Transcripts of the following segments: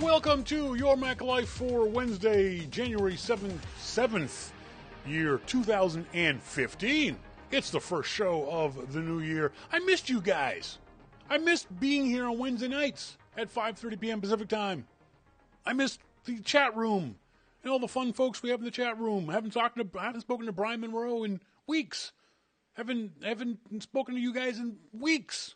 welcome to Your Mac Life for Wednesday, January 7th, year 2015. It's the first show of the new year. I missed you guys. I missed being here on Wednesday nights at 5:30 p.m. Pacific time. I missed the chat room and all the fun folks we have in the chat room. I haven't spoken to Brian Monroe in weeks. Haven't spoken to you guys in weeks.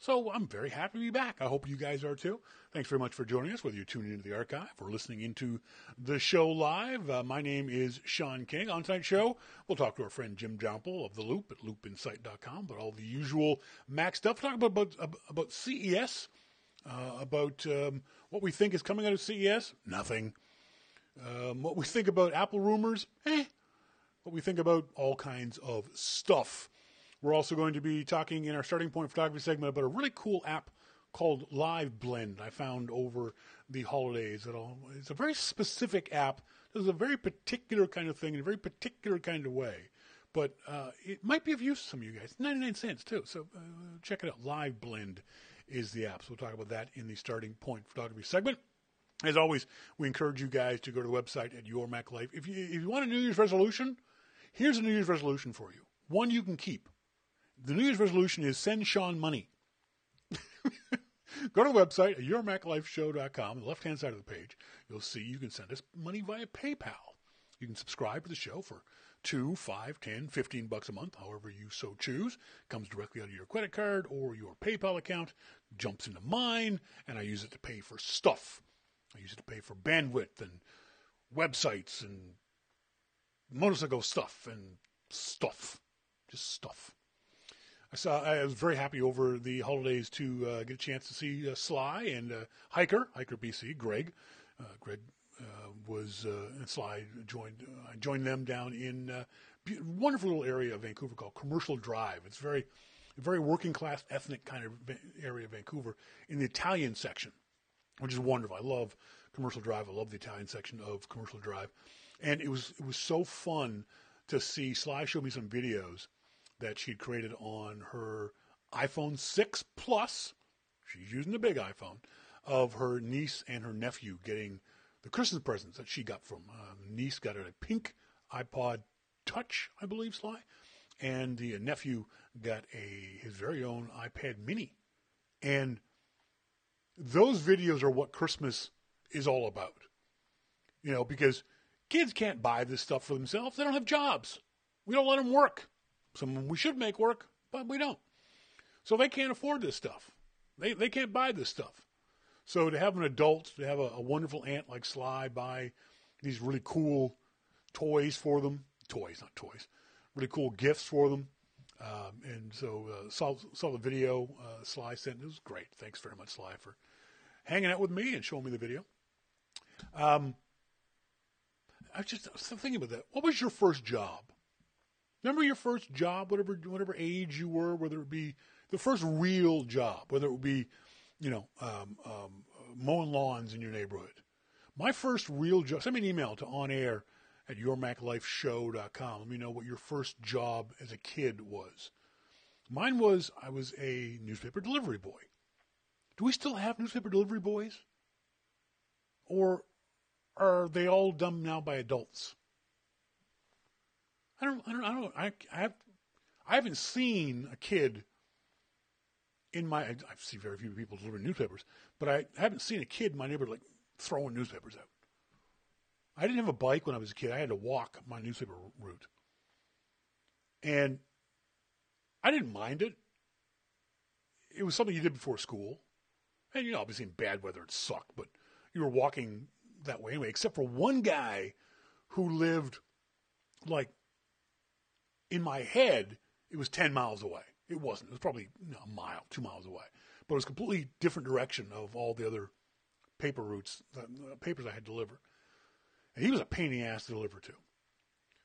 So I'm very happy to be back. I hope you guys are too. Thanks very much for joining us, whether you're tuning into the archive or listening into the show live. My name is Shawn King. On tonight's show, we'll talk to our friend Jim Jomple of The Loop at loopinsight.com about all the usual Mac stuff. Talk about CES, about what we think is coming out of CES. Nothing. What we think about Apple rumors. What we think about all kinds of stuff. We're also going to be talking in our starting point photography segment about a really cool app called Live Blend I found over the holidays. It's a very specific app. Does a very particular kind of thing in a very particular kind of way. But it might be of use to some of you guys. 99 cents too. So check it out. Live Blend is the app. So we'll talk about that in the starting point photography segment. As always, we encourage you guys to go to the website at Your Mac Life. If you want a New Year's resolution, here's a New Year's resolution for you. One you can keep. The New Year's resolution is send Shawn money. Go to the website at yourmaclifeshow.com. On the left-hand side of the page, you'll see you can send us money via PayPal. You can subscribe to the show for $2, $5, $10, $15 a month, however you so choose. It comes directly out of your credit card or your PayPal account, jumps into mine, and I use it to pay for stuff. I use it to pay for bandwidth and websites and motorcycle stuff and stuff. Just stuff. I was very happy over the holidays to get a chance to see Sly and Hiker BC, Greg. Greg was and Sly joined them down in a wonderful little area of Vancouver called Commercial Drive. It's a very working class, ethnic kind of area of Vancouver in the Italian section, which is wonderful. I love Commercial Drive. I love the Italian section of Commercial Drive, and it was so fun to see Sly show me some videos that she'd created on her iPhone 6 Plus, she's using the big iPhone, of her niece and her nephew getting the Christmas presents that she got from. The niece got a pink iPod Touch, I believe, Sly, and the nephew got his very own iPad Mini. And those videos are what Christmas is all about. You know, because kids can't buy this stuff for themselves. They don't have jobs. We don't let them work. Some of them we should make work, but we don't. So they can't afford this stuff. They can't buy this stuff. So to have an adult, to have a wonderful aunt like Sly buy these really cool toys for them, really cool gifts for them. And so saw the video Sly sent. It was great. Thanks very much, Sly, for hanging out with me and showing me the video. I was just thinking about that. What was your first job? Remember your first job, whatever age you were, whether it be the first real job, whether it would be, mowing lawns in your neighborhood. My first real job, send me an email to onair@yourmaclifeshow.com. Let me know what your first job as a kid was. Mine was, I was a newspaper delivery boy. Do we still have newspaper delivery boys? Or are they all done now by adults? I don't know. I haven't seen a kid I see very few people delivering newspapers, but I haven't seen a kid in my neighborhood like throwing newspapers out. I didn't have a bike when I was a kid. I had to walk my newspaper route. And I didn't mind it. It was something you did before school. And, obviously in bad weather it sucked, but you were walking that way anyway, except for one guy who lived like, in my head, it was 10 miles away. It wasn't. It was probably a mile, 2 miles away. But it was a completely different direction of all the other paper routes, papers I had to deliver. And he was a pain in the ass to deliver to.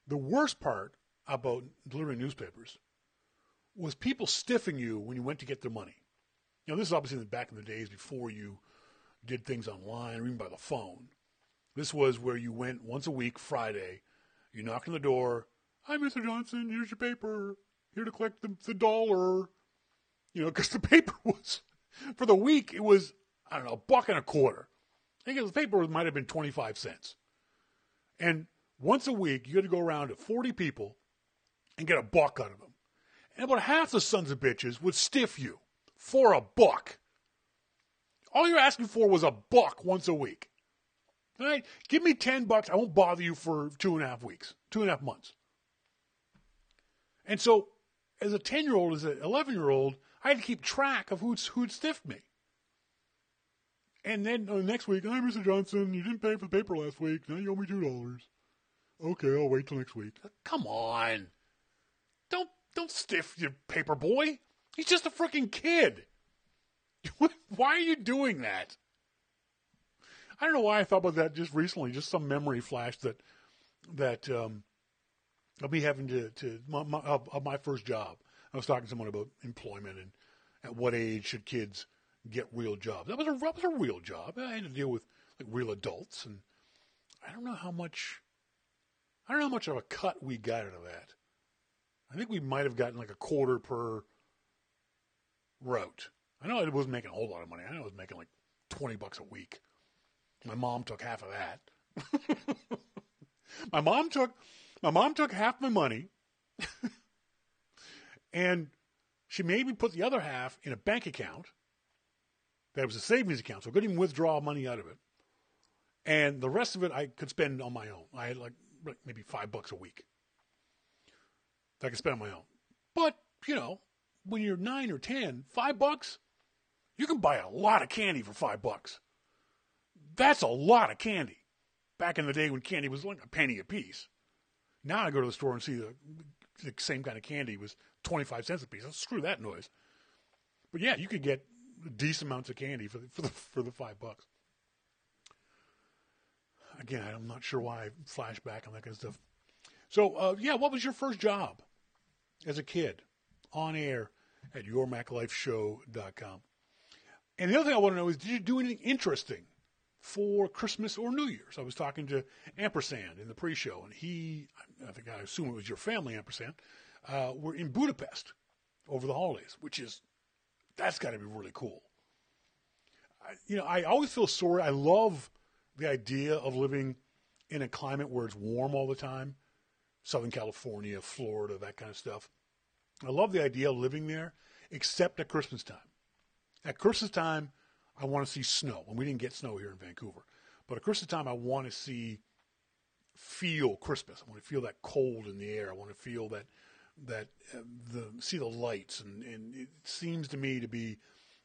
The worst part about delivering newspapers was people stiffing you when you went to get their money. This is obviously back in the days before you did things online or even by the phone. This was where you went once a week, Friday, you knock on the door, "Hi, Mr. Johnson, here's your paper. Here to collect the dollar." Because the paper was, for the week, it was, I don't know, $1.25. I think the paper might have been 25 cents. And once a week, you had to go around to 40 people and get $1 out of them. And about half the sons of bitches would stiff you for $1. All you're asking for was $1 once a week. All right? Give me $10. I won't bother you for 2.5 weeks, 2.5 months. And so, as a 10-year-old, as an 11-year-old, I had to keep track of who'd stiffed me. And then the next week, hi, Mr. Johnson, you didn't pay for the paper last week. Now you owe me $2. Okay, I'll wait till next week. Come on. Don't stiff your paper boy. He's just a freaking kid. Why are you doing that? I don't know why I thought about that just recently. Just some memory flashed that of me having of my first job. I was talking to someone about employment and at what age should kids get real jobs. That was a real job. I had to deal with like real adults, and I don't know how much of a cut we got out of that. I think we might have gotten like $0.25 per route. I know I wasn't making a whole lot of money. I know I was making like $20 a week. My mom took half of that. My mom took half my money, and she made me put the other half in a bank account. That was a savings account, so I couldn't even withdraw money out of it. And the rest of it I could spend on my own. I had like maybe $5 a week that I could spend on my own. But, when you're 9 or 10, $5, you can buy a lot of candy for $5. That's a lot of candy. Back in the day when candy was like a penny a piece. Now I go to the store and see the same kind of candy was 25 cents a piece. Screw that noise. But yeah, you could get decent amounts of candy for the $5. Again, I'm not sure why I flash back on that kind of stuff. So, what was your first job as a kid on air at yourmaclifeshow.com? And the other thing I want to know is, did you do anything interesting for Christmas or New Year's? I was talking to Ampersand in the pre-show, and I assume it was your family, Ampersand, were in Budapest over the holidays, that's got to be really cool. I always feel sorry. I love the idea of living in a climate where it's warm all the time. Southern California, Florida, that kind of stuff. I love the idea of living there, except at Christmas time. At Christmas time, I want to see snow. And we didn't get snow here in Vancouver. But at Christmas time, I want to feel Christmas. I want to feel that cold in the air. I want to feel see the lights. And it seems to me to be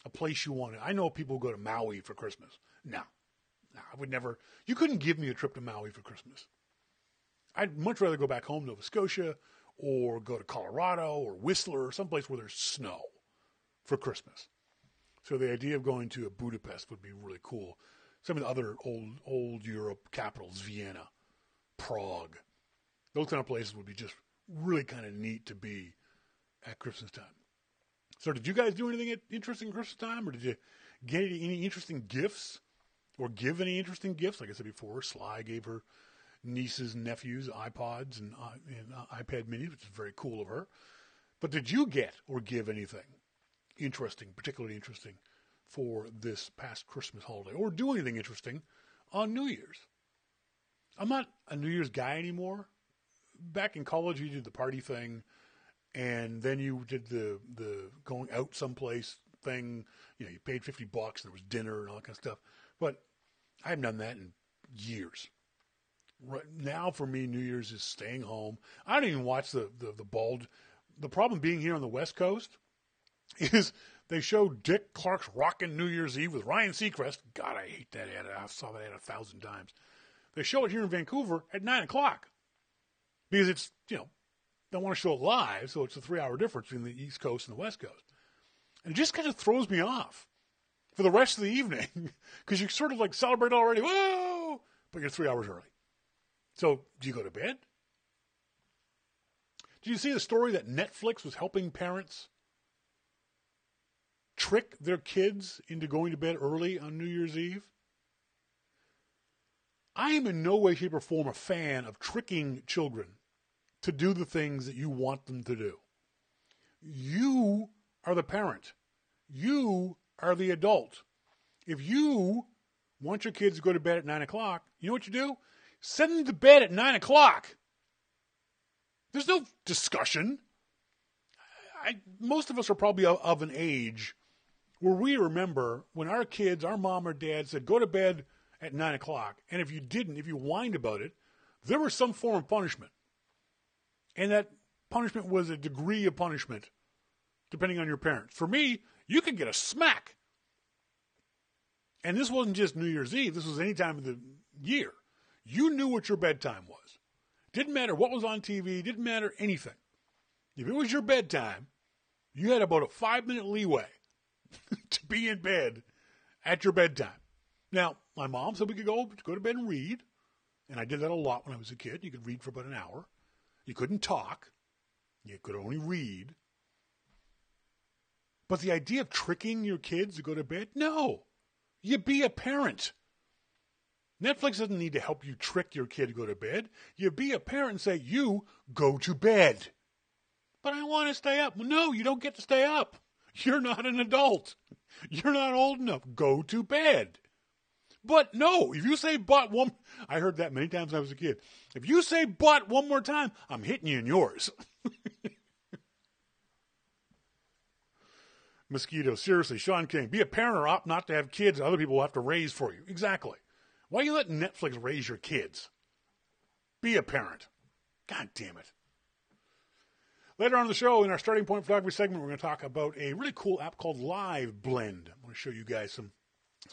a place you want to. I know people go to Maui for Christmas. No, I would never. You couldn't give me a trip to Maui for Christmas. I'd much rather go back home to Nova Scotia or go to Colorado or Whistler or someplace where there's snow for Christmas. So the idea of going to Budapest would be really cool. Some of the other old Europe capitals, Vienna, Prague, those kind of places would be just really kind of neat to be at Christmas time. So did you guys do anything interesting at Christmas time, or did you get any interesting gifts or give any interesting gifts? Like I said before, Sly gave her nieces and nephews iPods and iPad minis, which is very cool of her. But did you get or give anything interesting, particularly interesting, for this past Christmas holiday, or do anything interesting on New Year's? I'm not a New Year's guy anymore. Back in college, you did the party thing, and then you did the going out someplace thing. You paid $50 and there was dinner and all that kind of stuff. But I haven't done that in years. Right now, for me, New Year's is staying home. I don't even watch the bald. The problem being here on the West Coast is they show Dick Clark's Rockin' New Year's Eve with Ryan Seacrest. God, I hate that ad. I saw that ad 1,000 times. They show it here in Vancouver at 9 o'clock because it's, they want to show it live, so it's a 3-hour difference between the East Coast and the West Coast. And it just kind of throws me off for the rest of the evening because you sort of like celebrate already, whoa, but you're 3 hours early. So, do you go to bed? Did you see the story that Netflix was helping parents trick their kids into going to bed early on New Year's Eve? I am in no way, shape, or form a fan of tricking children to do the things that you want them to do. You are the parent. You are the adult. If you want your kids to go to bed at 9 o'clock, you know what you do? Send them to bed at 9 o'clock. There's no discussion. Most of us are probably of an age where we remember when our kids, our mom or dad said, go to bed at 9 o'clock. And if you didn't, if you whined about it, there was some form of punishment. And that punishment was a degree of punishment, depending on your parents. For me, you could get a smack. And this wasn't just New Year's Eve. This was any time of the year. You knew what your bedtime was. Didn't matter what was on TV. Didn't matter anything. If it was your bedtime, you had about a 5-minute leeway to be in bed at your bedtime. Now, my mom said we could go to bed and read. And I did that a lot when I was a kid. You could read for about an hour. You couldn't talk. You could only read. But the idea of tricking your kids to go to bed, no. You be a parent. Netflix doesn't need to help you trick your kid to go to bed. You be a parent and say, you go to bed. But I want to stay up. Well, no, you don't get to stay up. You're not an adult. You're not old enough. Go to bed. But no, if you say but one, I heard that many times when I was a kid. If you say but one more time, I'm hitting you in yours. Mosquito, seriously, Shawn King, be a parent or opt not to have kids other people will have to raise for you. Exactly. Why are you letting Netflix raise your kids? Be a parent. God damn it. Later on in the show, in our starting point photography segment, we're going to talk about a really cool app called Live Blend. I'm going to show you guys some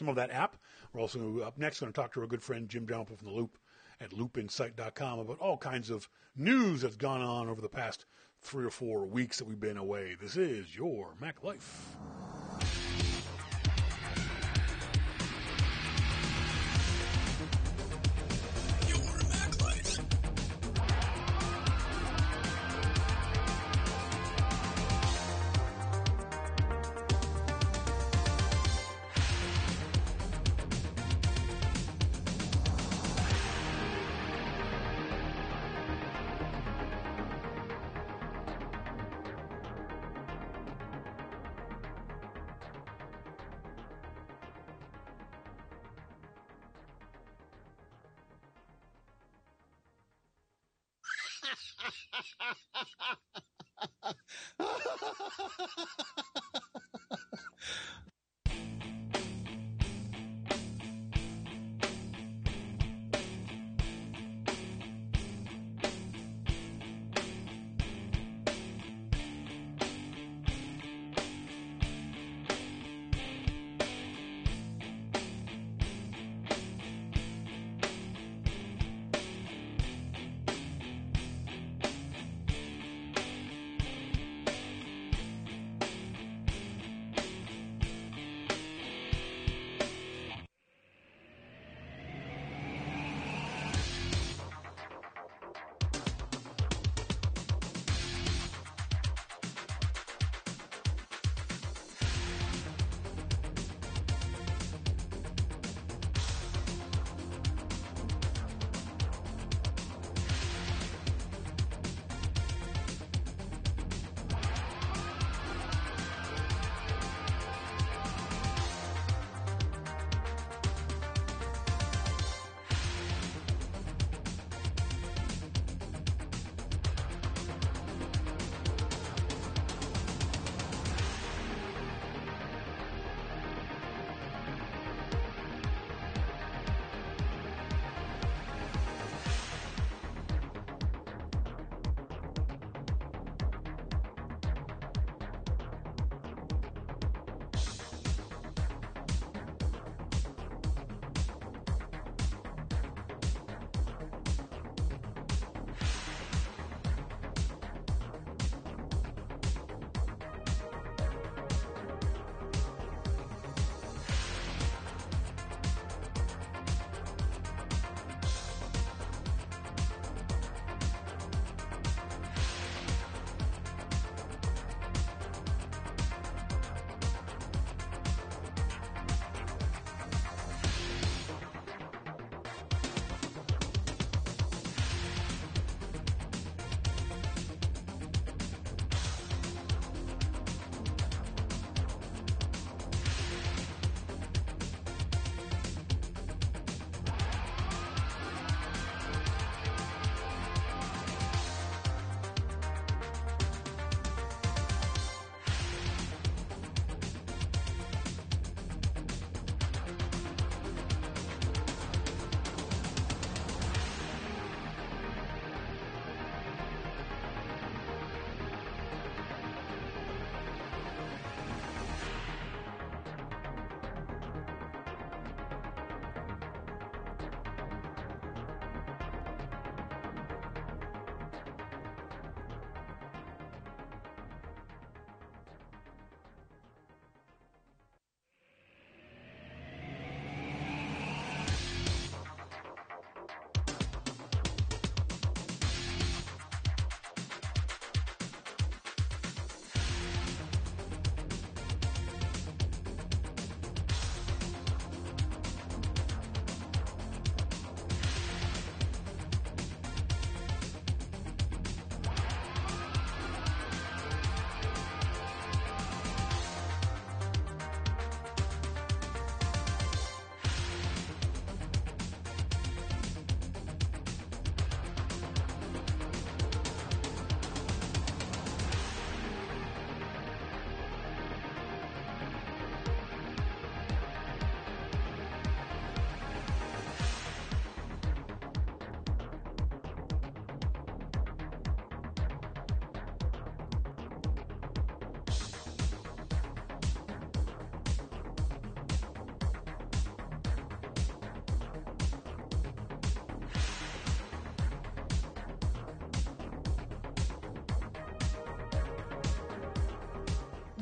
of that app. We're also up next going to talk to our good friend Jim Jumper from The Loop at loopinsight.com about all kinds of news that's gone on over the past 3 or 4 weeks that we've been away. This is your Mac Life.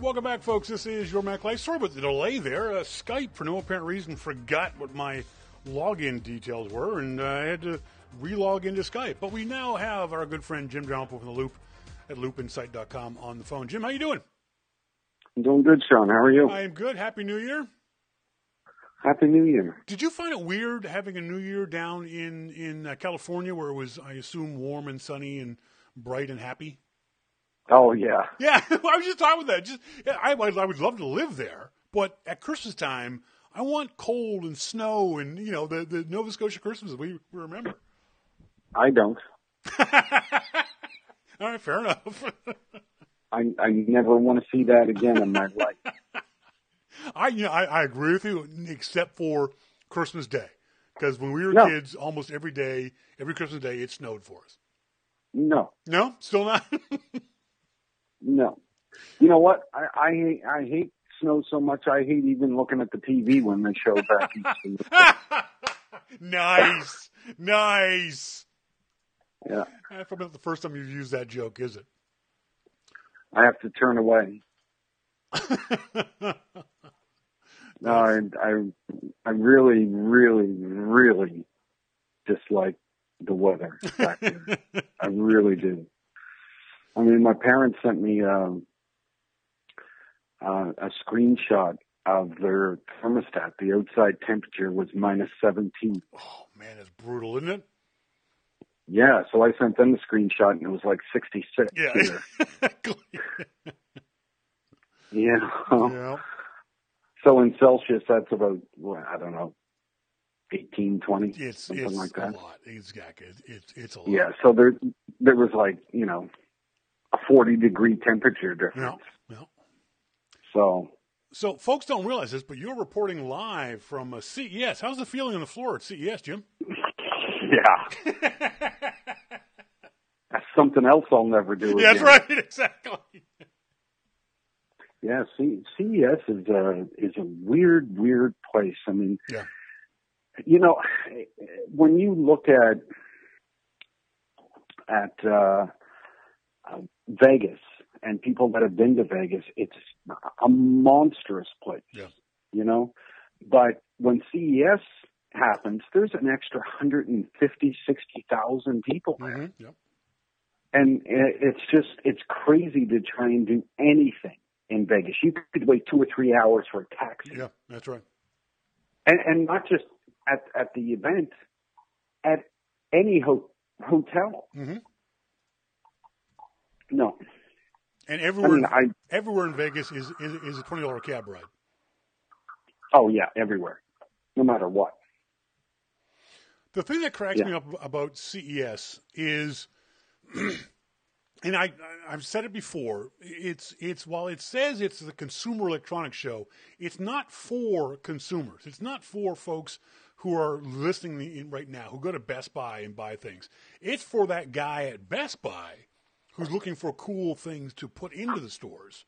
Welcome back, folks. This is Your Mac Life. Sorry about the delay there. Skype, for no apparent reason, forgot what my login details were, and I had to re-log into Skype. But we now have our good friend Jim Jalpo from The Loop at loopinsight.com on the phone. Jim, how you doing? I'm doing good, Shawn. How are you? I am good. Happy New Year. Happy New Year. Did you find it weird having a New Year down in California where it was, I assume, warm and sunny and bright and happy? Oh, yeah. Yeah, I was just talking about that. I would love to live there, but at Christmas time, I want cold and snow and, the Nova Scotia Christmas that we remember. I don't. All right, fair enough. I never want to see that again in my life. I agree with you, except for Christmas Day. Because when we were kids, almost every Christmas Day, it snowed for us. No. No? Still not? No. You know what? I hate snow so much, I hate even looking at the TV when they show back east. Nice. Nice. Yeah. That's probably not the first time you've used that joke, is it? I have to turn away. No, I really, really, really dislike the weather back there. I really do. I mean, my parents sent me a screenshot of their thermostat. The outside temperature was minus 17. Oh, man, that's brutal, isn't it? Yeah, so I sent them the screenshot, and it was like 66 here. Yeah. So in Celsius, that's about, I don't know, 18, 20, something like that. It's a lot. Exactly. It's a lot. Yeah, so there was like, a 40-degree temperature difference. No. So folks don't realize this, but you're reporting live from CES. How's the feeling on the floor at CES, Jim? Yeah. That's something else I'll never do again. That's right, exactly. Yeah, CES is a weird place. I mean, yeah. When you look at Vegas and people that have been to Vegas, it's a monstrous place. Yeah. But when CES happens, there's an extra 60,000 people there. Mm-hmm. Yep. And it's crazy to try and do anything in Vegas. You could wait 2 or 3 hours for a taxi. Yeah, that's right. And not just at the event, at any hotel. Mm-hmm. No. And everywhere in Vegas is a $20 cab ride. Oh, yeah, everywhere. No matter what. The thing that cracks me up about CES is, and I've said it before, it's while it says it's the Consumer Electronics Show, it's not for consumers. It's not for folks who are listening right now, who go to Best Buy and buy things. It's for that guy at Best Buy who's looking for cool things to put into the stores.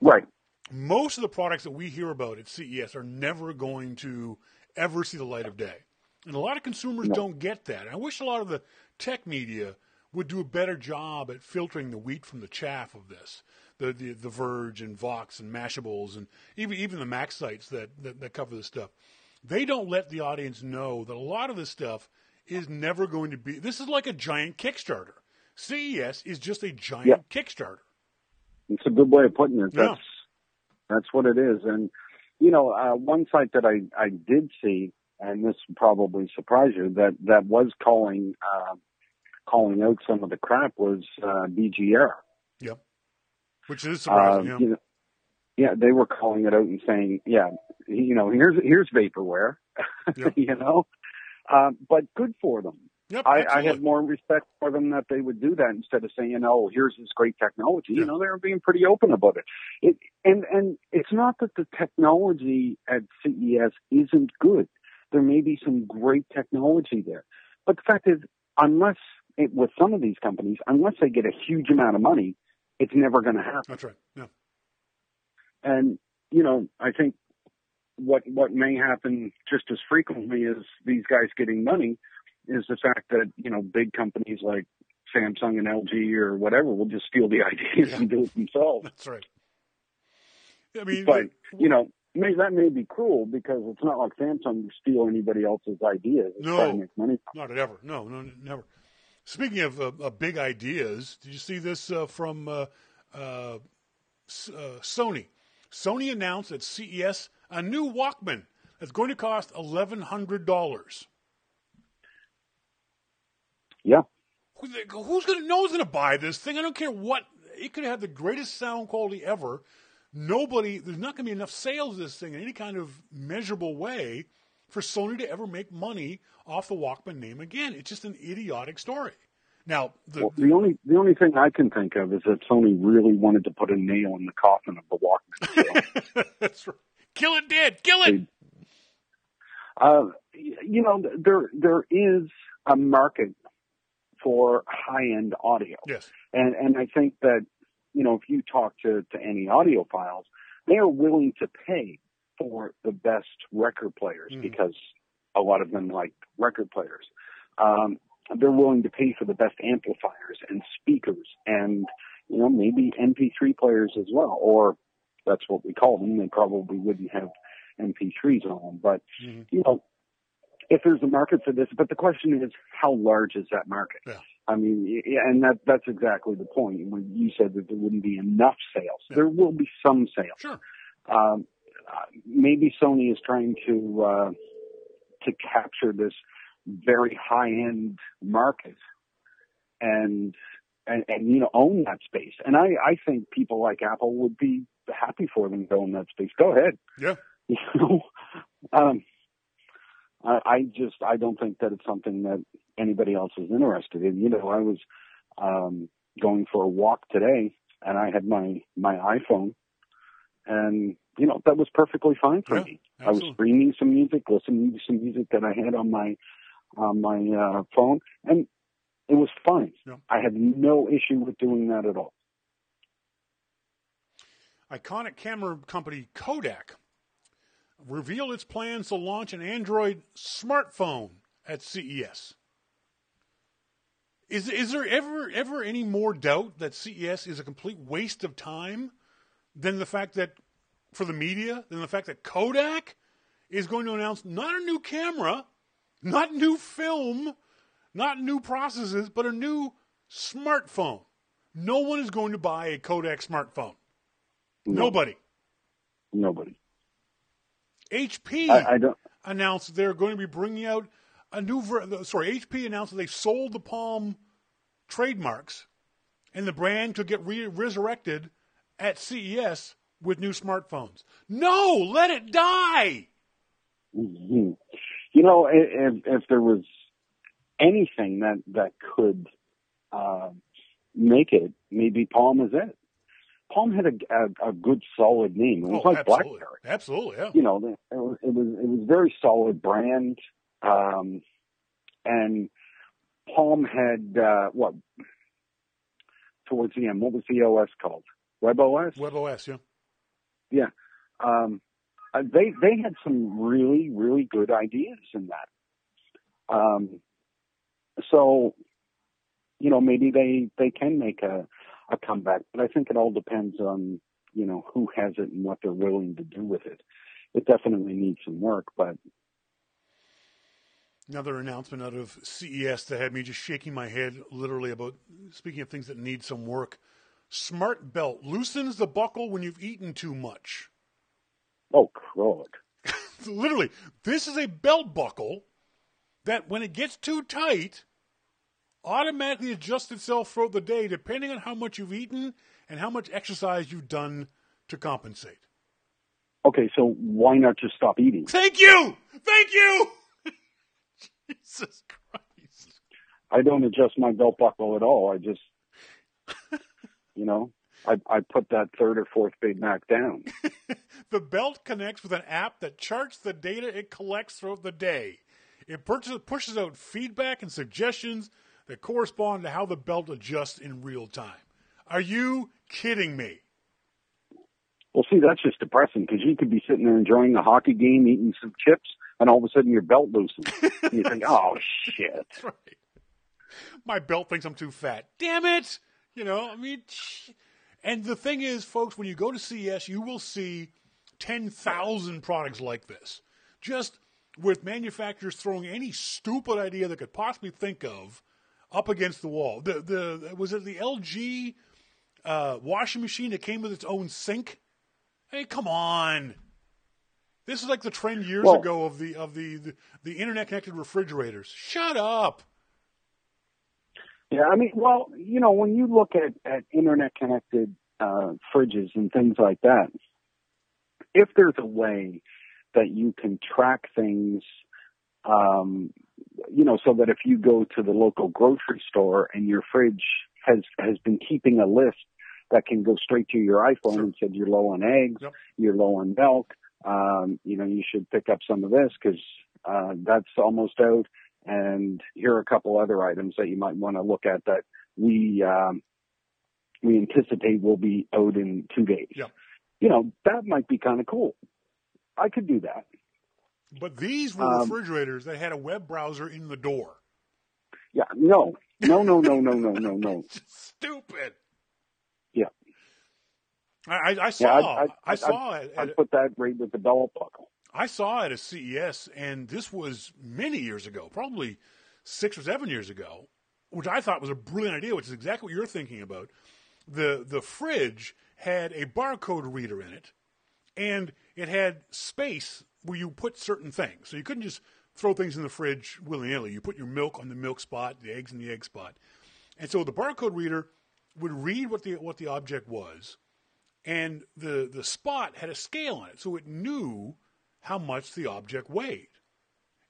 Right. Most of the products that we hear about at CES are never going to ever see the light of day. And a lot of consumers don't get that. And I wish a lot of the tech media would do a better job at filtering the wheat from the chaff of this. The Verge and Vox and Mashables and even the Mac sites that cover this stuff. They don't let the audience know that a lot of this stuff is never going to be. This is like a giant Kickstarter. CES is just a giant Kickstarter. It's a good way of putting it. That's what it is. And, one site that I did see, and this will probably surprise you, that was calling out some of the crap was BGR. Yep. Which is surprising, yeah, they were calling it out and saying, here's vaporware, but good for them. Yep, I had more respect for them that they would do that instead of saying, "Oh, here's this great technology." Yeah. They were being pretty open about it. And it's not that the technology at CES isn't good. There may be some great technology there, but the fact is, with some of these companies, unless they get a huge amount of money, it's never going to happen. That's right. Yeah. And I think what may happen just as frequently as these guys getting money is the fact that, big companies like Samsung and LG or whatever will just steal the ideas and do it themselves. That's right. I mean, but that may be cruel because it's not like Samsung to steal anybody else's ideas and try to make money from. Not ever. No, never. Speaking of big ideas, did you see this from Sony? Sony announced at CES a new Walkman that's going to cost $1,100. Yeah. Who's going to buy this thing? I don't care what. It could have the greatest sound quality ever. There's not going to be enough sales of this thing in any kind of measurable way for Sony to ever make money off the Walkman name again. It's just an idiotic story. Now, the only thing I can think of is that Sony really wanted to put a nail in the coffin of the Walkman. So. That's right. Kill it dead. Kill it. There is a market for high-end audio. Yes. And I think that, if you talk to any audiophiles, they are willing to pay for the best record players because a lot of them like record players. They're willing to pay for the best amplifiers and speakers and, maybe MP3 players as well, or that's what we call them. They probably wouldn't have MP3s on them, but, if there's a market for this, but the question is, how large is that market? Yeah. I mean, and that's exactly the point. When you said that there wouldn't be enough sales, there will be some sales. Sure. Maybe Sony is trying to capture this very high-end market and own that space. And I think people like Apple would be happy for them to own that space. Go ahead. Yeah. I don't think that it's something that anybody else is interested in. I was going for a walk today, and I had my iPhone, and that was perfectly fine for me. Absolutely. I was streaming some music, listening to some music that I had on my phone, and it was fine. Yeah. I had no issue with doing that at all. Iconic camera company Kodak revealed its plans to launch an Android smartphone at CES. Is there ever any more doubt that CES is a complete waste of time than the fact that, for the media, than the fact that Kodak is going to announce not a new camera, not new film, not new processes, but a new smartphone? No one is going to buy a Kodak smartphone. No. Nobody. HP announced they're going to be bringing out a new HP announced that they sold the Palm trademarks, and the brand could get resurrected at CES with new smartphones. No, let it die. Mm-hmm. If there was anything that could make it, maybe Palm is it. Palm had a good, solid name. It was like absolutely. BlackBerry. Absolutely, yeah. It was very solid brand. And Palm had, towards the end, what was the OS called? WebOS? WebOS, yeah. Yeah. They had some really, really good ideas in that. So, maybe they can make a comeback, but I think it all depends on, who has it and what they're willing to do with it. It definitely needs some work, but. Another announcement out of CES that had me just shaking my head literally about, speaking of things that need some work. Smart belt loosens the buckle when you've eaten too much. Oh, crud. Literally, this is a belt buckle that when it gets too tight, automatically adjusts itself throughout the day depending on how much you've eaten and how much exercise you've done to compensate. Okay, so why not just stop eating? Thank you! Jesus Christ. I don't adjust my belt buckle at all. I just, I put that third or fourth Big Mac down. The belt connects with an app that charts the data it collects throughout the day. It pushes out feedback and suggestions that correspond to how the belt adjusts in real time. Are you kidding me? Well, see, that's just depressing because you could be sitting there enjoying the hockey game, eating some chips, and all of a sudden your belt loosens. And you think, oh, shit. That's right. My belt thinks I'm too fat. Damn it! And the thing is, folks, when you go to CES, you will see 10,000 products like this. Just with manufacturers throwing any stupid idea they could possibly think of up against the wall. Was it the LG washing machine that came with its own sink? Hey, come on. This is like the trend years ago of the internet connected refrigerators. Shut up. Yeah, I mean, well, you know, when you look at internet connected fridges and things like that, if there's a way that you can track things, you know, so that if you go to the local grocery store and your fridge has been keeping a list that can go straight to your iPhone and said you're low on eggs, you're low on milk, you know, you should pick up some of this because that's almost out. And here are a couple other items that you might want to look at that we anticipate will be out in 2 days. Yeah. You know, that might be kind of cool. I could do that. But these were refrigerators that had a web browser in the door. Yeah, no. It's stupid. Yeah. I saw it. I put that right with the belt buckle. I saw it at CES, and this was many years ago, probably 6 or 7 years ago, which I thought was a brilliant idea, which is exactly what you're thinking about. The fridge had a barcode reader in it, and it had space where you put certain things. So you couldn't just throw things in the fridge willy-nilly. You put your milk on the milk spot, the eggs in the egg spot. And so the barcode reader would read what the object was, and the spot had a scale on it, so it knew how much the object weighed.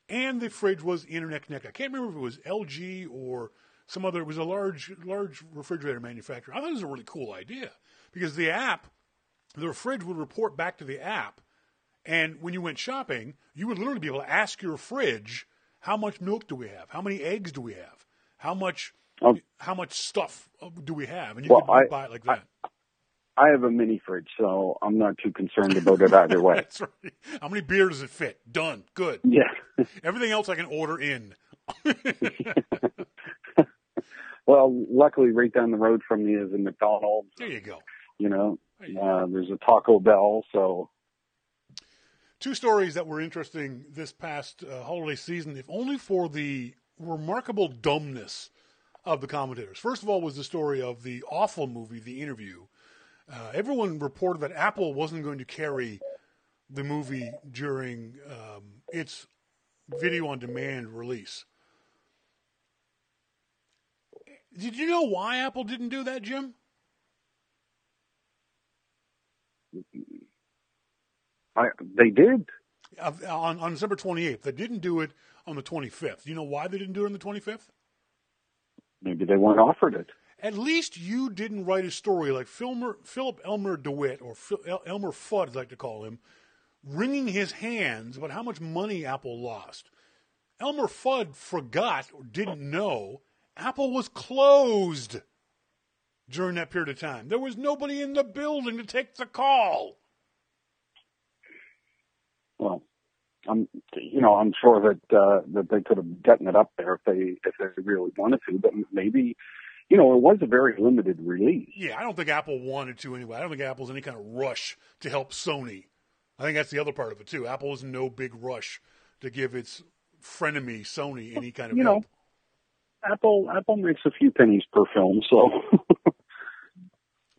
And the fridge was internet connected. I can't remember if it was LG or some other. It was a large refrigerator manufacturer. I thought it was a really cool idea because the fridge would report back to the app, and when you went shopping, you would literally be able to ask your fridge, how much milk do we have? How many eggs do we have? How much stuff do we have? And you could buy it like that. I have a mini fridge, so I'm not too concerned about it either way. That's right. How many beer does it fit? Done. Good. Yeah. Everything else I can order in. Well, luckily, right down the road from me is a McDonald's. There you go. You know, there's a Taco Bell, so. 2 stories that were interesting this past holiday season, if only for the remarkable dumbness of the commentators. First of all was the story of the awful movie, The Interview. Everyone reported that Apple wasn't going to carry the movie during its video-on-demand release. Did you know why Apple didn't do that, Jim? They did. On December 28th. They didn't do it on the 25th. Do you know why they didn't do it on the 25th? Maybe they weren't offered it. At least you didn't write a story like Philip Elmer DeWitt, or Elmer Fudd, as I like to call him, wringing his hands about how much money Apple lost. Elmer Fudd forgot or didn't know Apple was closed during that period of time. There was nobody in the building to take the call. Well, I'm sure that they could have gotten it up there if they really wanted to, but maybe. You know, it was a very limited release. Yeah, I don't think Apple wanted to anyway. I don't think Apple's in any kind of rush to help Sony. I think that's the other part of it, too. Apple is in no big rush to give its frenemy, Sony, any kind of help. Apple makes a few pennies per film, so.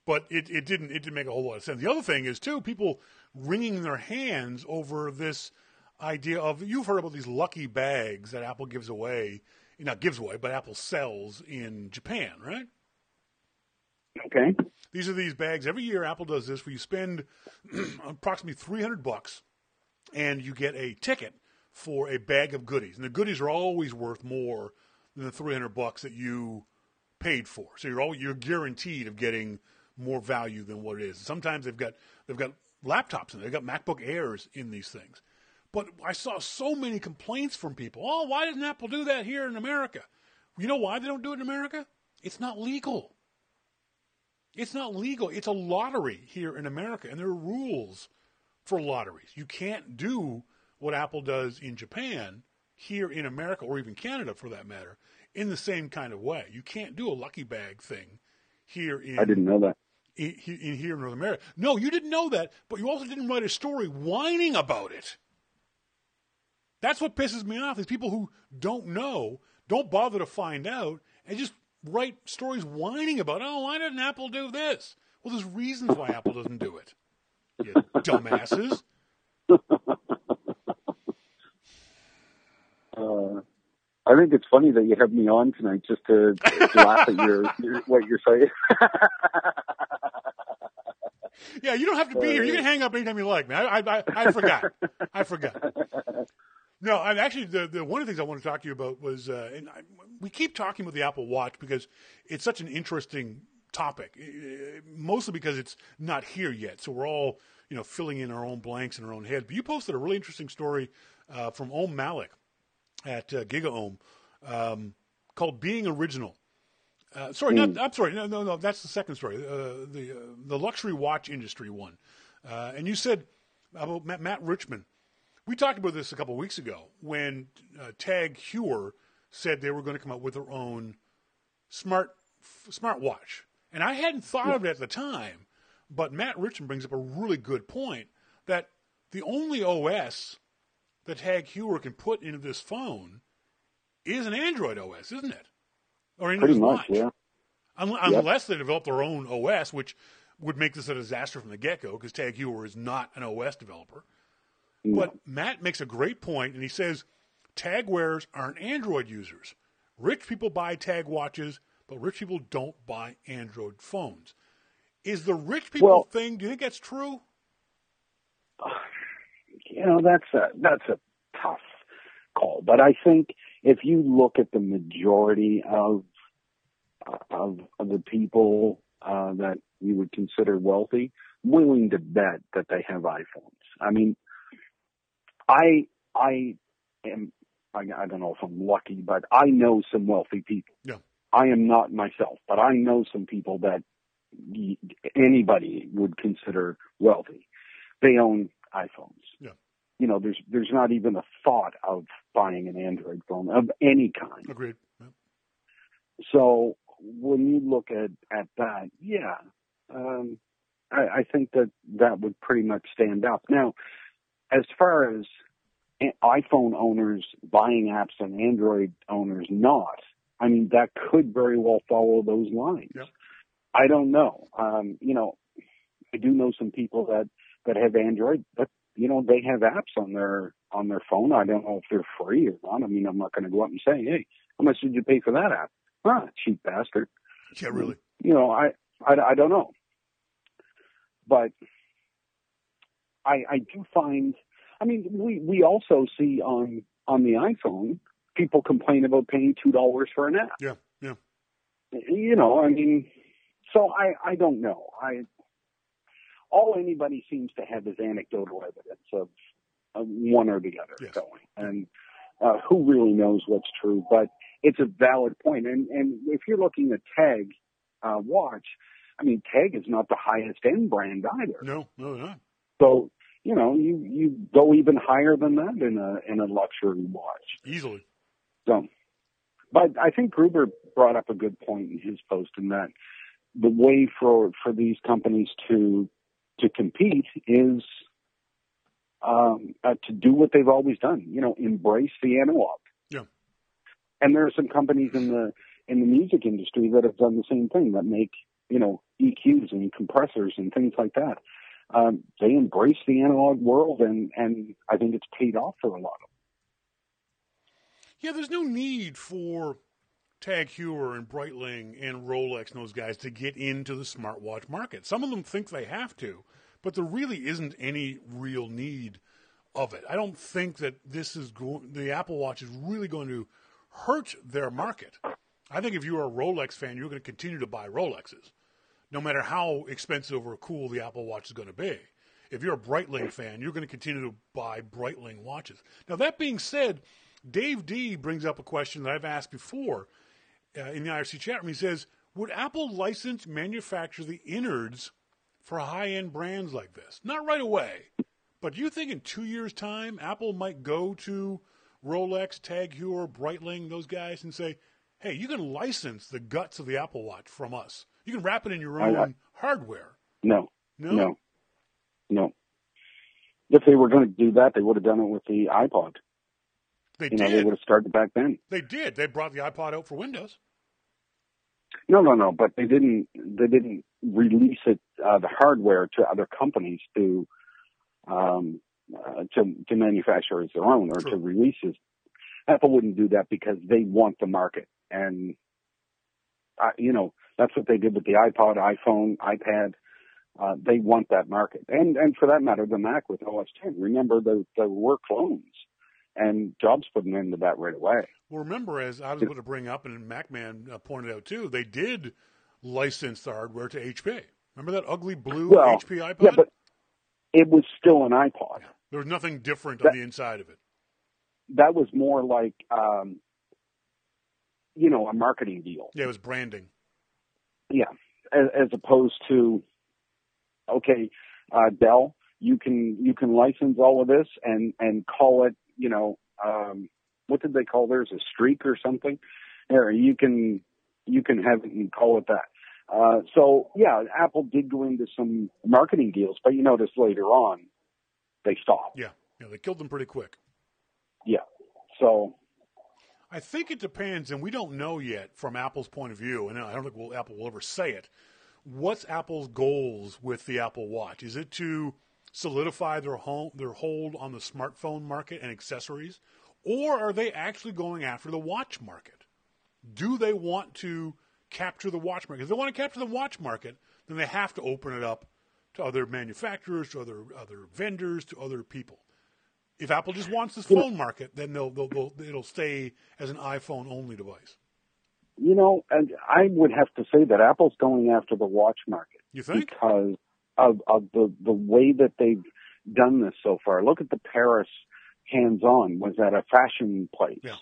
But it didn't make a whole lot of sense. The other thing is, too, people wringing their hands over this idea of, you've heard about these lucky bags that Apple gives away. Not gives away, but Apple sells in Japan, right? Okay. These are these bags. Every year Apple does this where you spend approximately $300 and you get a ticket for a bag of goodies. And the goodies are always worth more than the $300 that you paid for. So you're guaranteed of getting more value than what it is. Sometimes they've got laptops in there. They've got MacBook Airs in these things. But I saw so many complaints from people. Oh, why doesn't Apple do that here in America? You know why they don't do it in America? It's not legal. It's not legal. It's a lottery here in America, and there are rules for lotteries. You can't do what Apple does in Japan here in America, or even Canada for that matter, in the same kind of way. You can't do a lucky bag thing here in... I didn't know that. here in North America. No, you didn't know that, but you also didn't write a story whining about it. That's what pisses me off. These people who don't know, don't bother to find out, and just write stories whining about, oh, why didn't Apple do this? Well, there's reasons why Apple doesn't do it. You dumbasses. I think it's funny that you have me on tonight just to laugh at what you're saying. Yeah, you don't have to be here. You can hang up anytime you like, man. I forgot. I forgot. No, and actually, the one of the things I want to talk to you about was, we keep talking about the Apple Watch because it's such an interesting topic, mostly because it's not here yet. So we're all, filling in our own blanks in our own head. But you posted a really interesting story from Om Malik at GigaOM called "Being Original." I'm sorry. No. That's the second story. The luxury watch industry one, and you said about Matt Richman. We talked about this a couple of weeks ago when Tag Heuer said they were going to come out with their own smartwatch, and I hadn't thought of it at the time. But Matt Richman brings up a really good point that the only OS that Tag Heuer can put into this phone is an Android OS, isn't it? Or into this watch. Yeah. Unless they develop their own OS, which would make this a disaster from the get-go, because Tag Heuer is not an OS developer. No. But Matt makes a great point, and he says Tag wearers aren't Android users. Rich people buy Tag watches, but rich people don't buy Android phones. Is the rich people thing, do you think that's true? That's a tough call. But I think if you look at the majority of the people that you would consider wealthy, I'm willing to bet that they have iPhones. I mean, I don't know if I'm lucky, but I know some wealthy people. Yeah. I am not myself, but I know some people that anybody would consider wealthy. They own iPhones. Yeah. There's not even a thought of buying an Android phone of any kind. Agreed. Yeah. So when you look at that, I think that would pretty much stand up. Now, as far as iPhone owners buying apps and Android owners not, I mean, that could very well follow those lines. Yep. I don't know. I do know some people that have Android, but they have apps on their phone. I don't know if they're free or not. I mean, I'm not going to go up and say, hey, how much did you pay for that app? Cheap bastard. Yeah, really. I don't know. But I do find, I mean, we also see on the iPhone, people complain about paying $2 for an app. Yeah, yeah. I mean, so I don't know. All anybody seems to have is anecdotal evidence of one or the other going. And who really knows what's true? But it's a valid point. And if you're looking at Tag watch, I mean, Tag is not the highest end brand either. No, not. So, you go even higher than that in a luxury watch. Easily. So, but I think Gruber brought up a good point in his post in that the way for these companies to compete is to do what they've always done, embrace the analog. Yeah. And there are some companies in the music industry that have done the same thing, that make, EQs and compressors and things like that. They embrace the analog world, and I think it's paid off for a lot of them. Yeah, there's no need for Tag Heuer and Breitling and Rolex and those guys to get into the smartwatch market. Some of them think they have to, but there really isn't any real need of it. I don't think that the Apple Watch is really going to hurt their market. I think if you're a Rolex fan, you're going to continue to buy Rolexes, no matter how expensive or cool the Apple Watch is going to be. If you're a Breitling fan, you're going to continue to buy Breitling watches. Now, that being said, Dave D brings up a question that I've asked before in the IRC chat room. He says, would Apple license manufacture the innards for high-end brands like this? Not right away, but do you think in 2 years' time, Apple might go to Rolex, Tag Heuer, Breitling, those guys, and say, hey, you can license the guts of the Apple Watch from us. You can wrap it in your own hardware. No. If they were going to do that, they would have done it with the iPod. They did. They would have started back then. They did. They brought the iPod out for Windows. No. But they didn't release it, the hardware, to other companies to manufacture as their own or to release it. Apple wouldn't do that because they want the market, and that's what they did with the iPod, iPhone, iPad. They want that market, and for that matter, the Mac with OS X. Remember, there were clones, and Jobs put an end to that right away. Well, remember, as I was going to bring up, and MacMan pointed out too, they did license the hardware to HP. Remember that ugly blue HP iPod? Yeah, but it was still an iPod. Yeah. There was nothing different on the inside of it. That was more like, a marketing deal. Yeah, it was branding. Yeah, as opposed to, okay, Dell, you can license all of this and call it, what did they call theirs, a streak or something? Or you can have it and call it that. So yeah, Apple did go into some marketing deals, but you notice later on they stopped. Yeah, they killed them pretty quick. Yeah, so I think it depends, and we don't know yet from Apple's point of view, and I don't think Apple will ever say it. What's Apple's goals with the Apple Watch? Is it to solidify their hold on the smartphone market and accessories, or are they actually going after the watch market? Do they want to capture the watch market? If they want to capture the watch market, then they have to open it up to other manufacturers, to other vendors, to other people. If Apple just wants this phone market, then it'll stay as an iPhone-only device. And I would have to say that Apple's going after the watch market. You think? Because of the way that they've done this so far. Look at the Paris hands-on, was at a fashion place. Yeah.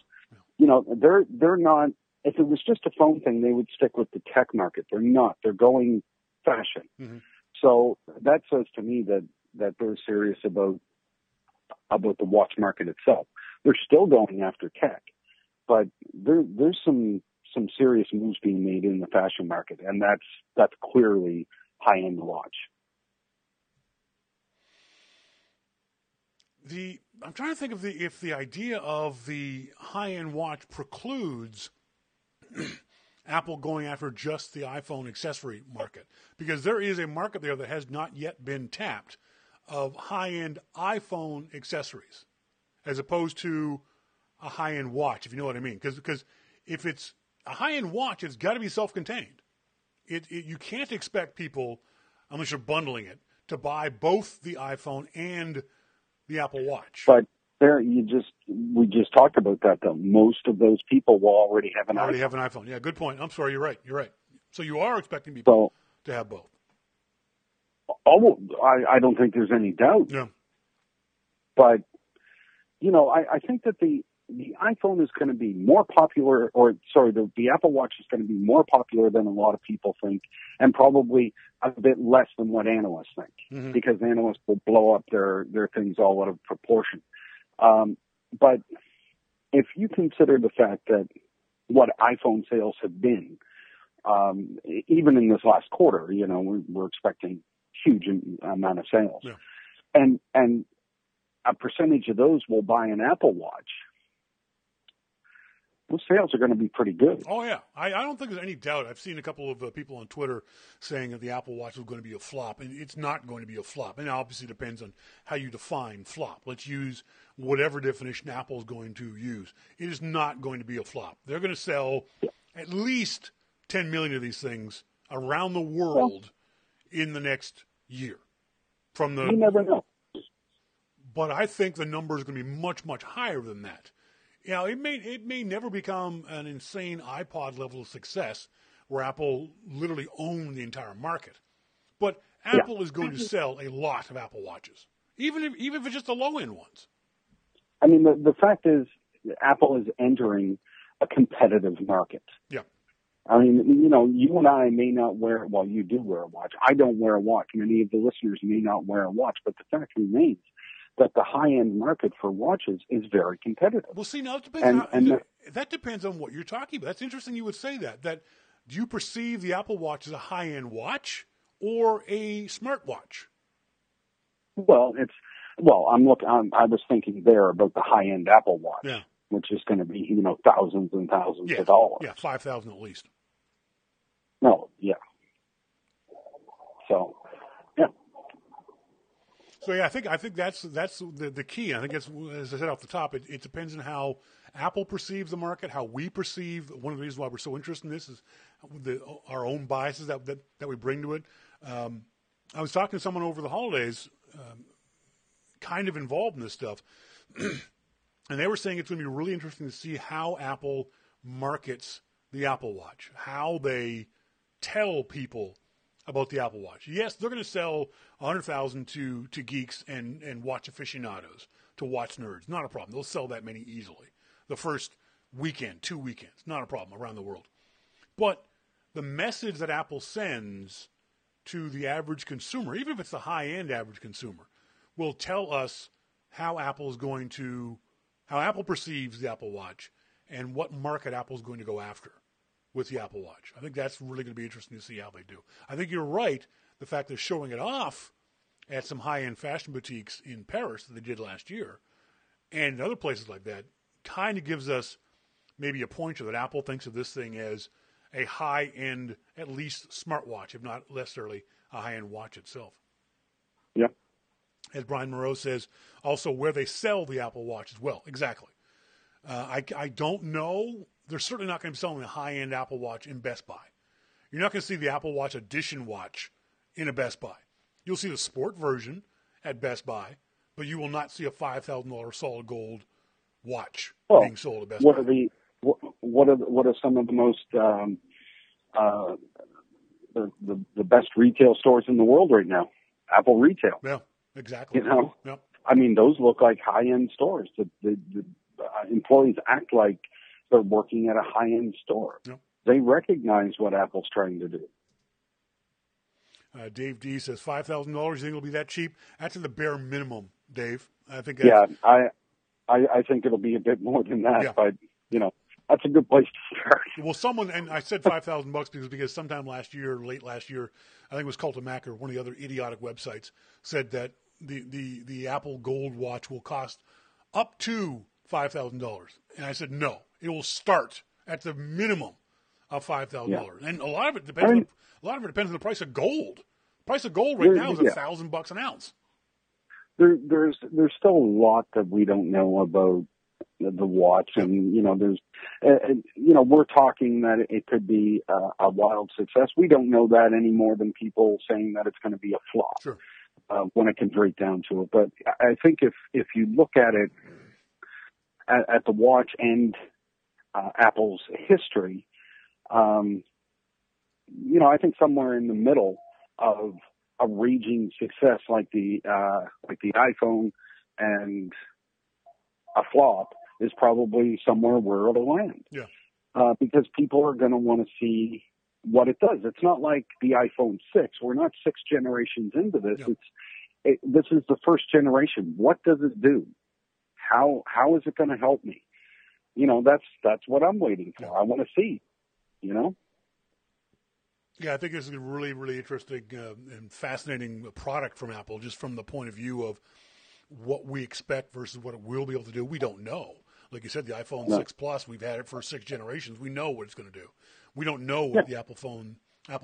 They're not, if it was just a phone thing, they would stick with the tech market. They're not. They're going fashion. Mm-hmm. So that says to me that they're serious about the watch market itself. They're still going after tech, but there's some serious moves being made in the fashion market, and that's clearly high-end watch. I'm trying to think of if the idea of the high-end watch precludes Apple going after just the iPhone accessory market, because there is a market there that has not yet been tapped of high-end iPhone accessories, as opposed to a high-end watch, if you know what I mean. Because if it's a high-end watch, it's got to be self-contained. You can't expect people, unless you're bundling it, to buy both the iPhone and the Apple Watch. But we just talked about that, though. Most of those people will already have an iPhone. Yeah, good point. I'm sorry, you're right. So you are expecting people to have both. Oh, I don't think there's any doubt. Yeah. But, I think that the iPhone is going to be more popular, the Apple Watch is going to be more popular than a lot of people think, and probably a bit less than what analysts think, because analysts will blow up their things all out of proportion. But if you consider the fact that what iPhone sales have been, even in this last quarter, we're expecting huge amount of sales, and a percentage of those will buy an Apple Watch. Those sales are going to be pretty good. Oh, yeah. I don't think there's any doubt. I've seen a couple of people on Twitter saying that the Apple Watch is going to be a flop, and it's not going to be a flop. And it obviously depends on how you define flop. Let's use whatever definition Apple is going to use. It is not going to be a flop. They're going to sell at least 10 million of these things around the world in the next year. You never know. But I think the number is going to be much, much higher than that. It may never become an insane iPod level of success where Apple literally owned the entire market. But Apple is going to sell a lot of Apple Watches, even if it's just the low-end ones. I mean, the fact is Apple is entering a competitive market. Yeah. I mean, you and I may not wear, well, you do wear a watch. I don't wear a watch. Many of the listeners may not wear a watch, but the fact remains that the high-end market for watches is very competitive. Well, see, now it depends. That depends on what you're talking about. That's interesting you would say that do you perceive the Apple Watch as a high-end watch or a smartwatch? Well, I was thinking there about the high-end Apple Watch, which is going to be, thousands and thousands of dollars. Yeah, $5,000 at least. No, yeah. So, yeah. So yeah, I think that's the key. I think it's, as I said off the top, it depends on how Apple perceives the market, how we perceive. One of the reasons why we're so interested in this is our own biases that we bring to it. I was talking to someone over the holidays, kind of involved in this stuff, and they were saying it's going to be really interesting to see how Apple markets the Apple Watch, how they tell people about the Apple Watch. Yes, they're going to sell 100,000 to geeks and watch aficionados, to watch nerds. Not a problem. They'll sell that many easily. The first weekend, 2 weekends, not a problem around the world. But the message that Apple sends to the average consumer, even if it's the high-end average consumer, will tell us how Apple perceives the Apple Watch and what market Apple's going to go after with the Apple Watch. I think that's really going to be interesting to see how they do. I think you're right. The fact they're showing it off at some high-end fashion boutiques in Paris that they did last year and other places like that kind of gives us maybe a pointer that Apple thinks of this thing as a high-end, at least smartwatch, if not necessarily a high-end watch itself. Yep. As Brian Moreau says, also where they sell the Apple Watch as well. Exactly. I don't know. They're certainly not going to be selling a high-end Apple Watch in Best Buy. You're not going to see the Apple Watch Edition watch in a Best Buy. You'll see the sport version at Best Buy, but you will not see a $5,000 solid gold watch being sold at Best Buy. What are some of the most the best retail stores in the world right now? Apple Retail. Yeah, exactly. Yep. I mean, those look like high-end stores. The employees act like they're working at a high-end store. Yep. They recognize what Apple's trying to do. Dave D says $5,000. You think it'll be that cheap? That's at the bare minimum, Dave. I think. I think it'll be a bit more than that, but that's a good place to start. Well, someone, and I said $5,000 because sometime late last year, I think it was Cultimac or one of the other idiotic websites said that the Apple Gold watch will cost up to $5,000, and I said no, it will start at the minimum of $5,000, and a lot of it depends. A lot of it depends on the price of gold. The price of gold right now is $1,000 an ounce. There's still a lot that we don't know about the watch, and there's we're talking that it could be a wild success. We don't know that any more than people saying that it's going to be a flop. Sure. When it comes right down to it. But I think if you look at it at the watch and Apple's history, I think somewhere in the middle of a raging success like the iPhone and a flop is probably somewhere where it'll land. Yeah. Because people are going to want to see what it does. It's not like the iPhone 6. We're not 6 generations into this. Yeah. This is the first generation. What does it do? How is it going to help me? That's what I'm waiting for. I want to see, Yeah, I think this is a really, really interesting and fascinating product from Apple, just from the point of view of what we expect versus what it will be able to do. We don't know. Like you said, the iPhone 6 Plus, we've had it for 6 generations. We know what it's going to do. We don't know what the Apple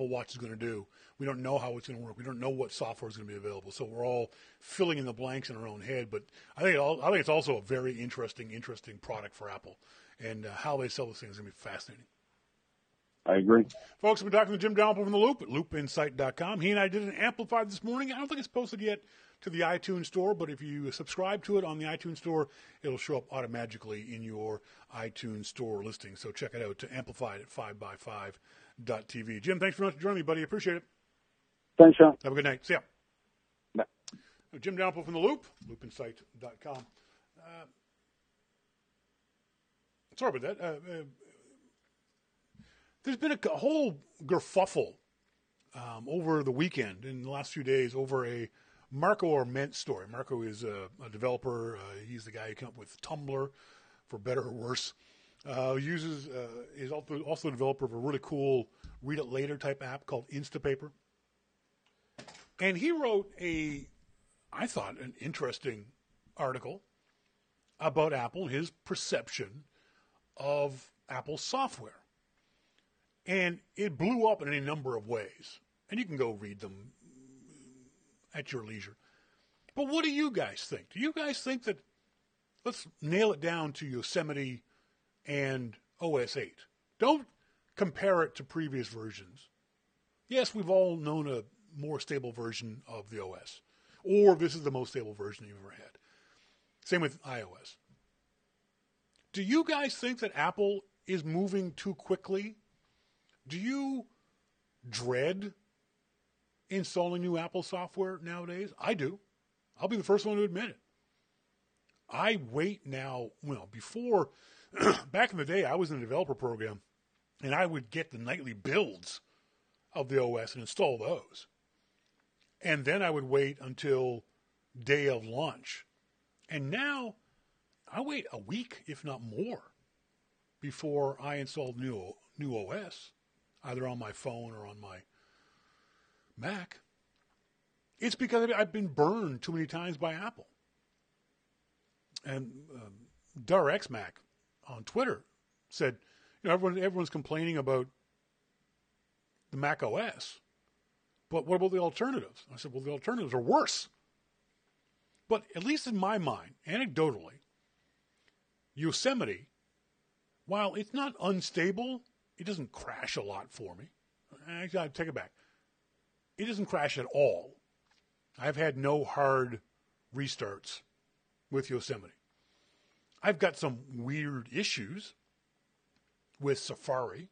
Watch is going to do. We don't know how it's going to work. We don't know what software is going to be available. So we're all filling in the blanks in our own head. But I think it's also a very interesting product for Apple, and how they sell this thing is going to be fascinating. I agree. Folks, we've been talking to Jim Dalrymple from The Loop at loopinsight.com. He and I did an Amplified this morning. I don't think it's posted yet to the iTunes Store, but if you subscribe to it on the iTunes Store, it'll show up automatically in your iTunes Store listing. So check it out to Amplified at 5by5.tv. Jim, thanks very much for joining me, buddy. Appreciate it. Thanks, Shawn. Have a good night. See ya. Bye. Jim Dalrymple from The Loop, loopinsight.com. Sorry about that. There's been a whole kerfuffle over the weekend, in the last few days, over a Marco Arment story. Marco is a developer. He's the guy who came up with Tumblr, for better or worse. Is also the developer of a really cool read it later type app called Instapaper. And he wrote I thought, an interesting article about Apple and his perception of Apple's software. And it blew up in any number of ways. And you can go read them at your leisure. But what do you guys think? Do you guys think that, let's nail it down to Yosemite and OS 8. Don't compare it to previous versions. Yes, we've all known a more stable version of the OS. Or this is the most stable version you've ever had. Same with iOS. Do you guys think that Apple is moving too quickly? Do you dread installing new Apple software nowadays? I do. I'll be the first one to admit it. I wait now, before, back in the day, I was in a developer program, and I would get the nightly builds of the OS and install those. And then I would wait until day of launch. And now, I wait a week, if not more, before I install new OS, either on my phone or on my Mac. It's because I've been burned too many times by Apple. And DarXMac on Twitter said, everyone's complaining about the Mac OS, but what about the alternatives? I said, well, the alternatives are worse. But at least in my mind, anecdotally, Yosemite, while it's not unstable, it doesn't crash a lot for me. I take it back. It doesn't crash at all. I've had no hard restarts with Yosemite. I've got some weird issues with Safari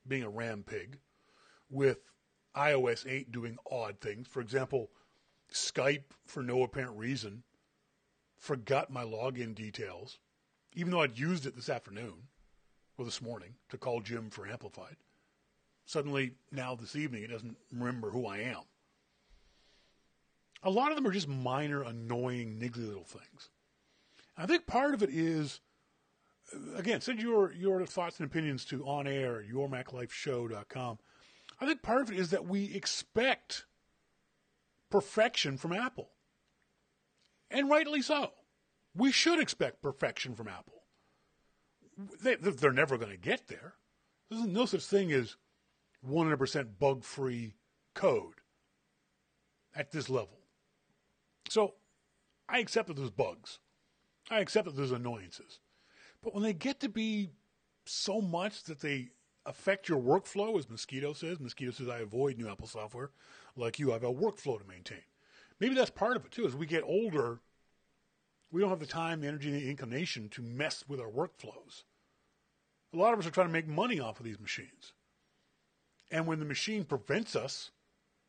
being a ram pig, with iOS 8 doing odd things. For example, Skype, for no apparent reason, forgot my login details, even though I'd used it this afternoon or this morning to call Jim for Amplified. Suddenly, now this evening, it doesn't remember who I am. A lot of them are just minor, annoying, niggly little things. I think part of it is, again, send your thoughts and opinions to onair at yourmaclifeshow.com. I think part of it is that we expect perfection from Apple. And rightly so. We should expect perfection from Apple. They're never going to get there. There's no such thing as 100% bug-free code at this level. So I accept that there's bugs. I accept that there's annoyances. But when they get to be so much that they affect your workflow, as Mosquito says, I avoid new Apple software. Like you, I have a workflow to maintain. Maybe that's part of it, too. As we get older, we don't have the time, the energy, and the inclination to mess with our workflows. A lot of us are trying to make money off of these machines. And when the machine prevents us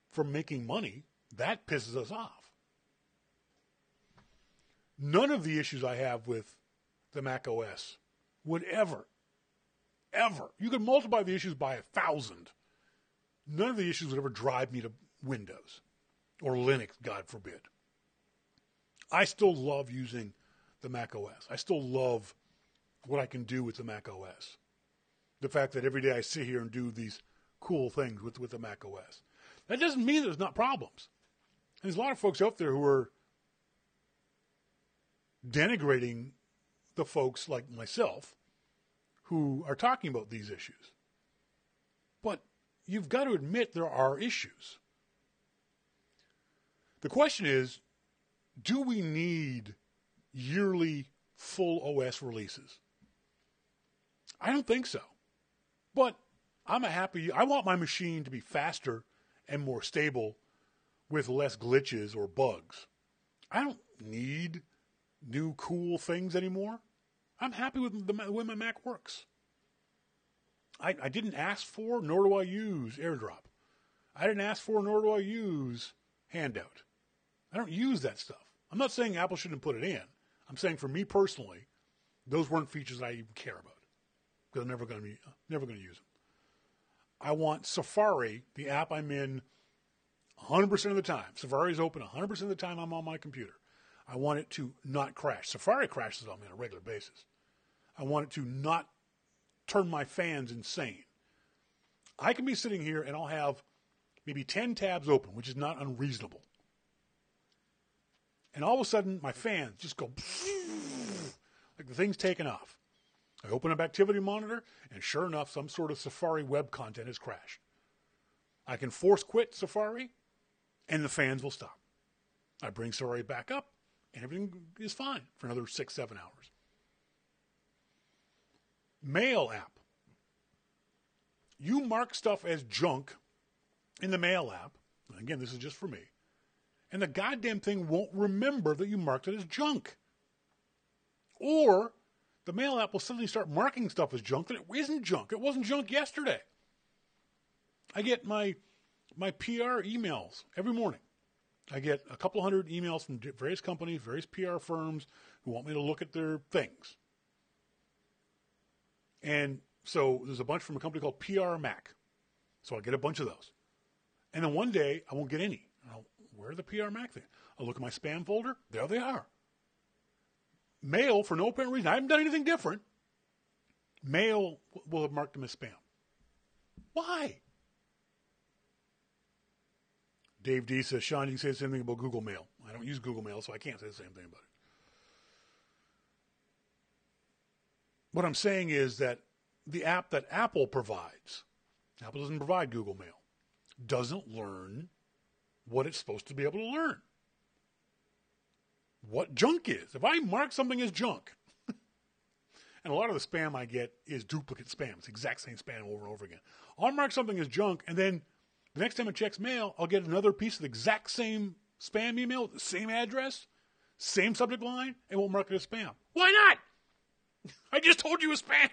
from making money, that pisses us off. None of the issues I have with the Mac OS would ever, you could multiply the issues by 1,000. None of the issues would ever drive me to Windows or Linux, God forbid. I still love using the Mac OS. I still love what I can do with the Mac OS. The fact that every day I sit here and do these cool things with the Mac OS. That doesn't mean there's not problems. And there's a lot of folks out there who are denigrating the folks like myself who are talking about these issues. But you've got to admit there are issues. The question is, do we need yearly full OS releases? I don't think so. But I want my machine to be faster and more stable with less glitches or bugs. I don't need new cool things anymore. I'm happy with the way my Mac works. I didn't ask for, nor do I use AirDrop. I didn't ask for, nor do I use Handout. I don't use that stuff. I'm not saying Apple shouldn't put it in. I'm saying for me personally, those weren't features that I even care about because I'm never going to use them. I want Safari, the app I'm in 100% of the time. Safari is open 100% of the time I'm on my computer. I want it to not crash. Safari crashes on me on a regular basis. I want it to not turn my fans insane. I can be sitting here and I'll have maybe 10 tabs open, which is not unreasonable. And all of a sudden, my fans just go like the thing's taken off. I open up Activity Monitor, and sure enough, some sort of Safari web content has crashed. I can force quit Safari, and the fans will stop. I bring Safari back up, and everything is fine for another 6-7 hours. Mail app. You mark stuff as junk in the Mail app. Again, this is just for me. And the goddamn thing won't remember that you marked it as junk. Or the Mail app will suddenly start marking stuff as junk that it isn't junk. It wasn't junk yesterday. I get my PR emails every morning. I get a couple hundred emails from various companies, various PR firms who want me to look at their things. And so there's a bunch from a company called PR Mac. So I get a bunch of those. And then one day I won't get any. Where are the PR Mac things? I'll look at my spam folder. There they are. Mail, for no apparent reason. I haven't done anything different. Mail will have marked them as spam. Why? Dave D says, Shawn, you can say the same thing about Google Mail. I don't use Google Mail, so I can't say the same thing about it. What I'm saying is that the app that Apple provides, Apple doesn't provide Google Mail, doesn't learn what it's supposed to be able to learn. What junk is. If I mark something as junk, and a lot of the spam I get is duplicate spam. It's the exact same spam over and over again. I'll mark something as junk, and then the next time it checks mail, I'll get another piece of the exact same spam email with the same address, same subject line, and we'll mark it as spam. Why not? I just told you it was spam.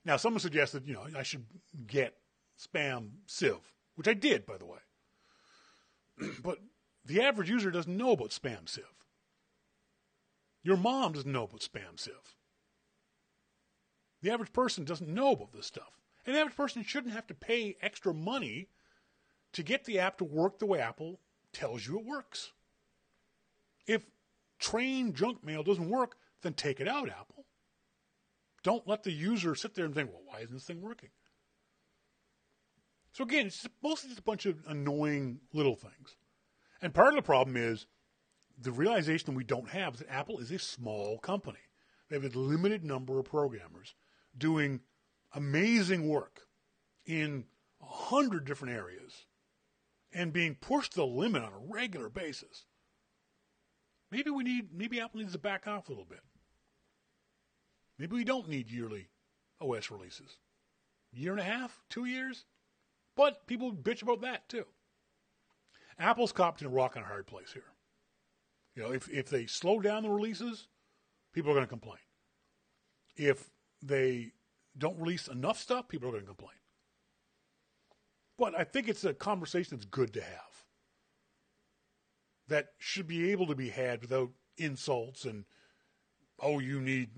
Now, someone suggested, I should get spam sieve, which I did, by the way. But the average user doesn't know about spam sieve. Your mom doesn't know about spam sieve. The average person doesn't know about this stuff. And the average person shouldn't have to pay extra money to get the app to work the way Apple tells you it works. If trained junk mail doesn't work, then take it out, Apple. Don't let the user sit there and think, well, why isn't this thing working? So again, it's mostly just a bunch of annoying little things. And part of the problem is the realization that we don't have is that Apple is a small company. They have a limited number of programmers doing amazing work in 100 different areas and being pushed to the limit on a regular basis. Maybe Apple needs to back off a little bit. Maybe we don't need yearly OS releases. Year and a half? 2 years? But people bitch about that too. Apple's caught in a rock and a hard place here. If they slow down the releases, people are going to complain. If they don't release enough stuff, people are going to complain. But I think it's a conversation that's good to have. That should be able to be had without insults and, you need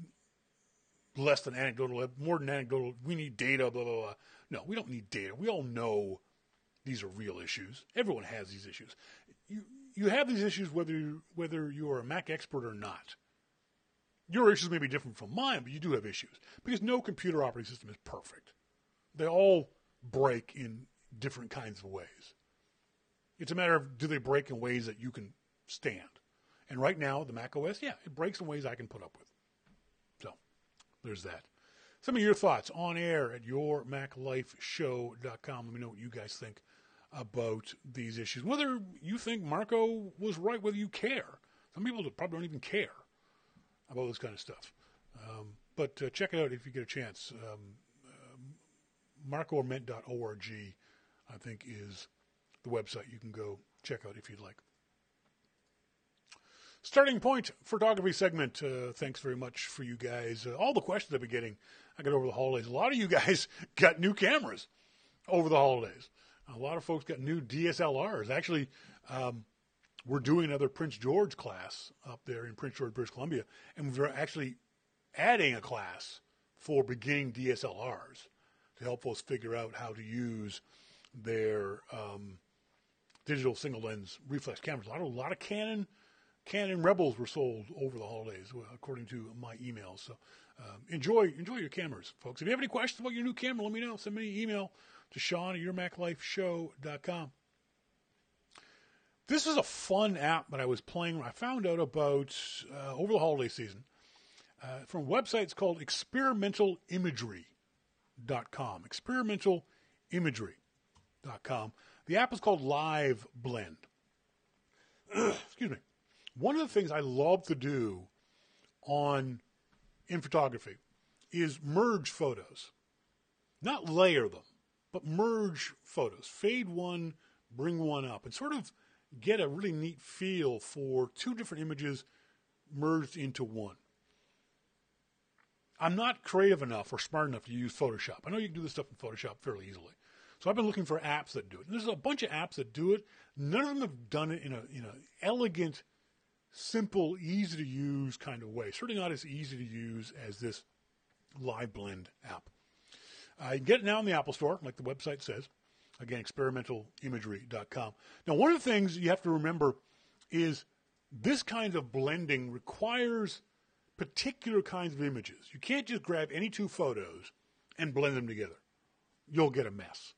less than anecdotal, more than anecdotal, we need data, blah, blah, blah. No, we don't need data. We all know these are real issues. Everyone has these issues. You have these issues whether you are a Mac expert or not. Your issues may be different from mine, but you do have issues. Because no computer operating system is perfect. They all break in different kinds of ways. It's a matter of, do they break in ways that you can stand? And right now, the Mac OS, it breaks in ways I can put up with. So, there's that. Some of your thoughts on air at yourmaclifeshow.com. Let me know what you guys think about these issues. Whether you think Marco was right, whether you care. Some people probably don't even care about this kind of stuff. But check it out if you get a chance. MarcoOrment.org, I think, is the website you can go check out if you'd like. Starting point photography segment. Thanks very much for you guys. All the questions I've been getting, I got over the holidays. A lot of you guys got new cameras over the holidays. A lot of folks got new DSLRs. Actually, we're doing another Prince George class up there in Prince George, British Columbia, and we're actually adding a class for beginning DSLRs to help folks figure out how to use their digital single lens reflex cameras. A lot of Canon Canon Rebels were sold over the holidays, according to my emails. So enjoy your cameras, folks. If you have any questions about your new camera, let me know. Send me an email to Shawn at yourmaclifeshow.com. This is a fun app that I was playing. I found out about over the holiday season from a website. It's called experimentalimagery.com. Experimentalimagery.com. The app is called Live Blend. Excuse me. One of the things I love to do in photography is merge photos. Not layer them, but merge photos. Fade one, bring one up, and sort of get a really neat feel for two different images merged into one. I'm not creative enough or smart enough to use Photoshop. I know you can do this stuff in Photoshop fairly easily. So I've been looking for apps that do it. And there's a bunch of apps that do it. None of them have done it in an elegant, simple, easy to use kind of way. Certainly not as easy to use as this Live Blend app. You can get it now in the Apple Store, like the website says. Again, experimentalimagery.com. Now, one of the things you have to remember is this kind of blending requires particular kinds of images. You can't just grab any two photos and blend them together. You'll get a mess.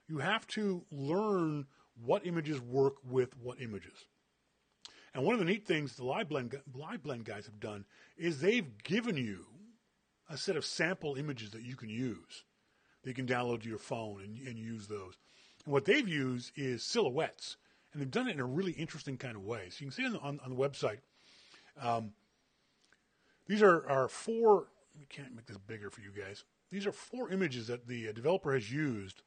You have to learn what images work with what images. And one of the neat things the Live Blend guys have done is they've given you a set of sample images that you can use. That you can download to your phone and use those. And what they've used is silhouettes. And they've done it in a really interesting kind of way. So you can see on the website. These are four, we can't make this bigger for you guys. These are four images that the developer has used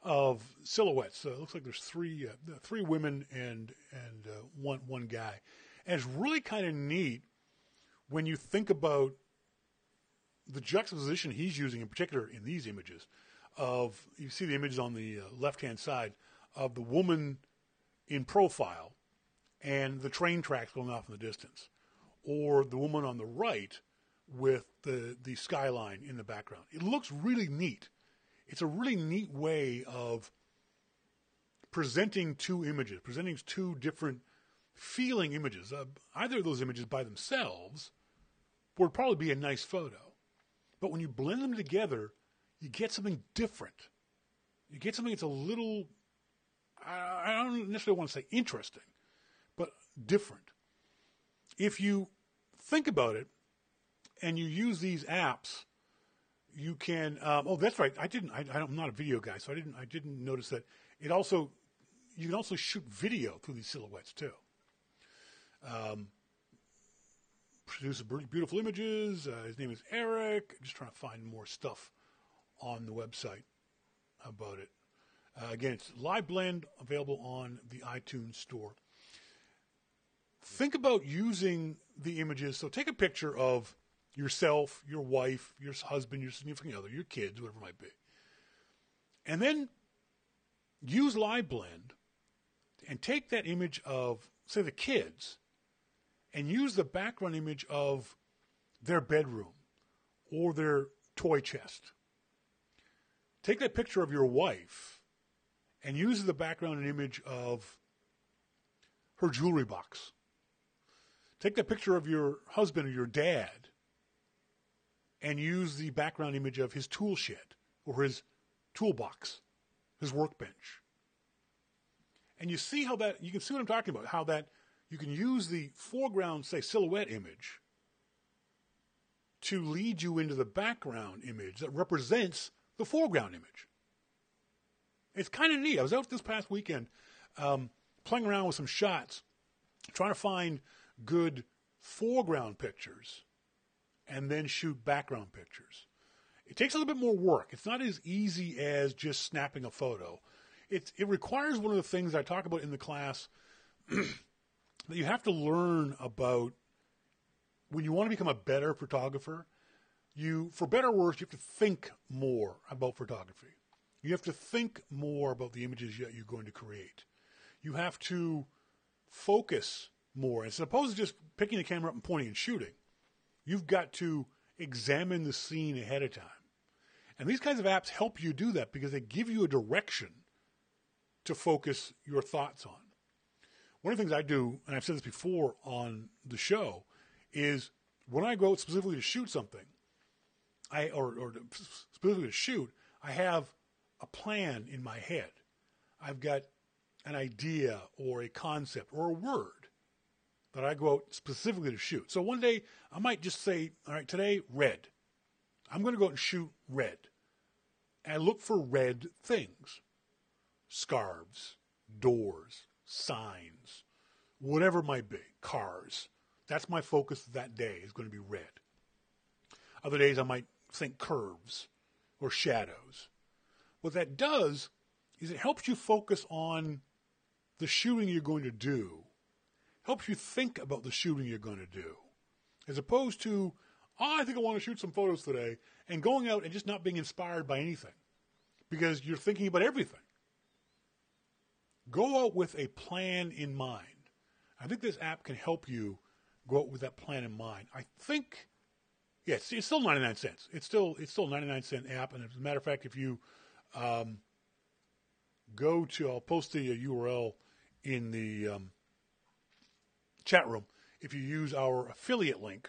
of silhouettes. So it looks like there's three women and one guy. And it's really kind of neat when you think about the juxtaposition he's using in particular in these images of, you see the images on the left-hand side of the woman in profile and the train tracks going off in the distance, or the woman on the right with the skyline in the background. It looks really neat. It's a really neat way of presenting two images, presenting two different feeling images. Either of those images by themselves would probably be a nice photo. But when you blend them together, you get something different. You get something that's a little, I don't necessarily want to say interesting, but different. If you think about it and you use these apps, you can, oh, that's right. I'm not a video guy, so I didn't notice that. You can also shoot video through these silhouettes too. Produces really beautiful images. His name is Eric. I'm just trying to find more stuff on the website about it. Again, it's Live Blend, available on the iTunes Store. Think about using the images. So take a picture of yourself, your wife, your husband, your significant other, your kids, whatever it might be. And then use Live Blend and take that image of, say, the kids, and use the background image of their bedroom or their toy chest. Take that picture of your wife and use the background image of her jewelry box. Take that picture of your husband or your dad and use the background image of his tool shed or his toolbox, his workbench. And you see how that, you can see what I'm talking about, how that you can use the foreground, say, silhouette image to lead you into the background image that represents the foreground image. It's kind of neat. I was out this past weekend playing around with some shots, trying to find good foreground pictures and then shoot background pictures. It takes a little bit more work. It's not as easy as just snapping a photo. It requires one of the things I talk about in the class that you have to learn about when you want to become a better photographer. For better or worse, you have to think more about photography. You have to think more about the images that you're going to create. You have to focus more. As opposed to just picking the camera up and pointing and shooting, you've got to examine the scene ahead of time. And these kinds of apps help you do that because they give you a direction to focus your thoughts on. one of the things I do, and I've said this before on the show, is when I go specifically to shoot something, or specifically to shoot, I have a plan in my head. I've got an idea or a concept or a word that I go out specifically to shoot. So one day I might just say, all right, today, red. I'm going to go out and shoot red. And I look for red things. Scarves, doors, signs, whatever it might be, cars. That's my focus that day is going to be red. Other days I might think curves or shadows. What that does is it helps you focus on the shooting you're going to do. Helps you think about the shooting you're going to do. As opposed to, I think I want to shoot some photos today, and going out and just not being inspired by anything. Because you're thinking about everything. Go out with a plan in mind. I think this app can help you go out with that plan in mind. I think, yes, it's still 99 cents. It's still a 99-cent app. And as a matter of fact, if you go to, I'll post the URL in the chat room. If you use our affiliate link,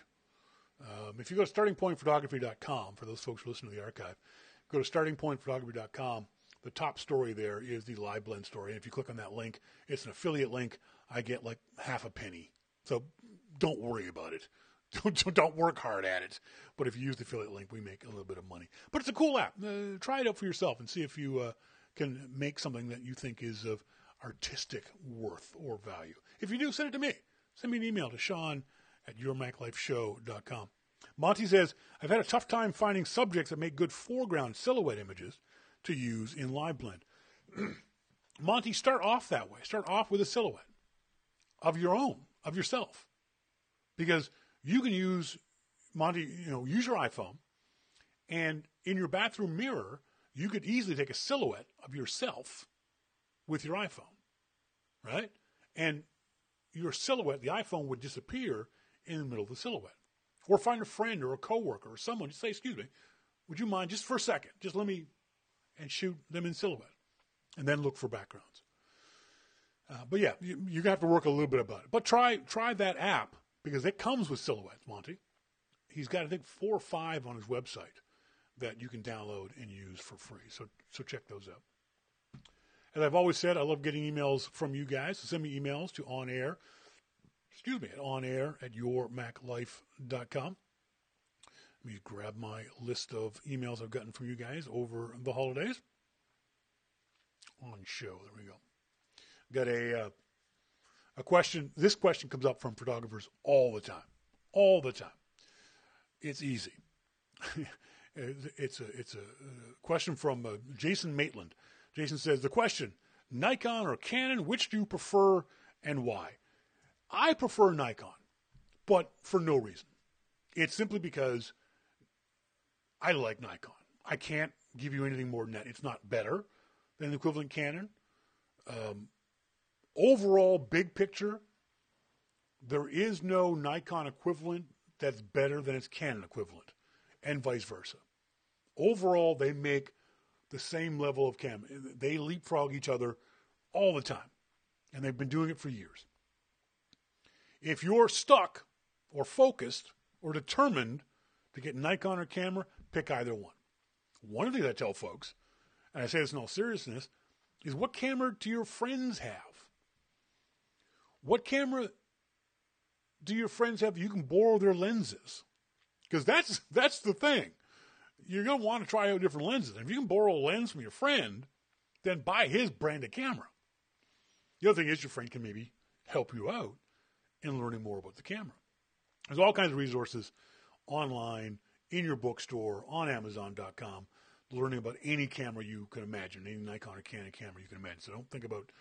if you go to startingpointphotography.com, for those folks who listen to the archive, go to startingpointphotography.com. The top story there is the live blend story. And if you click on that link, it's an affiliate link. I get like half a penny. So don't worry about it. Don't work hard at it. But if you use the affiliate link, we make a little bit of money. But it's a cool app. Try it out for yourself and see if you can make something that you think is of artistic worth or value. If you do, send it to me. Send me an email to Shawn at yourmaclifeshow.com. Monty says, I've had a tough time finding subjects that make good foreground silhouette images to use in live blend. Monty, start off that way. Start off with a silhouette of your own, of yourself. Because you can use, Monty, use your iPhone, and in your bathroom mirror, you could easily take a silhouette of yourself with your iPhone, right? And your silhouette, the iPhone, would disappear in the middle of the silhouette. Or find a friend or a coworker or someone, just say, excuse me, would you mind just for a second, just let me, and shoot them in silhouette. And then look for backgrounds. But yeah, you're going to have to work a little bit about it. But try that app, because it comes with silhouettes, Monty. He's got, I think, 4 or 5 on his website that you can download and use for free. So check those out. As I've always said, I love getting emails from you guys. So send me emails to onair at yourmaclife.com. Let me grab my list of emails I've gotten from you guys over the holidays. On show, there we go. Got a question. This question comes up from photographers all the time. All the time. It's easy. It's a question from Jason Maitland. Jason says, the question, Nikon or Canon, which do you prefer and why? I prefer Nikon, but for no reason. It's simply because I like Nikon. I can't give you anything more than that. It's not better than the equivalent Canon. Overall, big picture, there is no Nikon equivalent that's better than its Canon equivalent, and vice versa. Overall, they make the same level of camera. They leapfrog each other all the time, and they've been doing it for years. If you're stuck or focused or determined to get Nikon or camera, pick either one. One of the things I tell folks, and I say this in all seriousness, is what camera do your friends have? What camera do your friends have that you can borrow their lenses? Because that's the thing. You're going to want to try out different lenses. And if you can borrow a lens from your friend, then buy his branded camera. The other thing is your friend can maybe help you out in learning more about the camera. There's all kinds of resources online, in your bookstore, on Amazon.com, learning about any camera you can imagine, any Nikon or Canon camera you can imagine. So don't think about,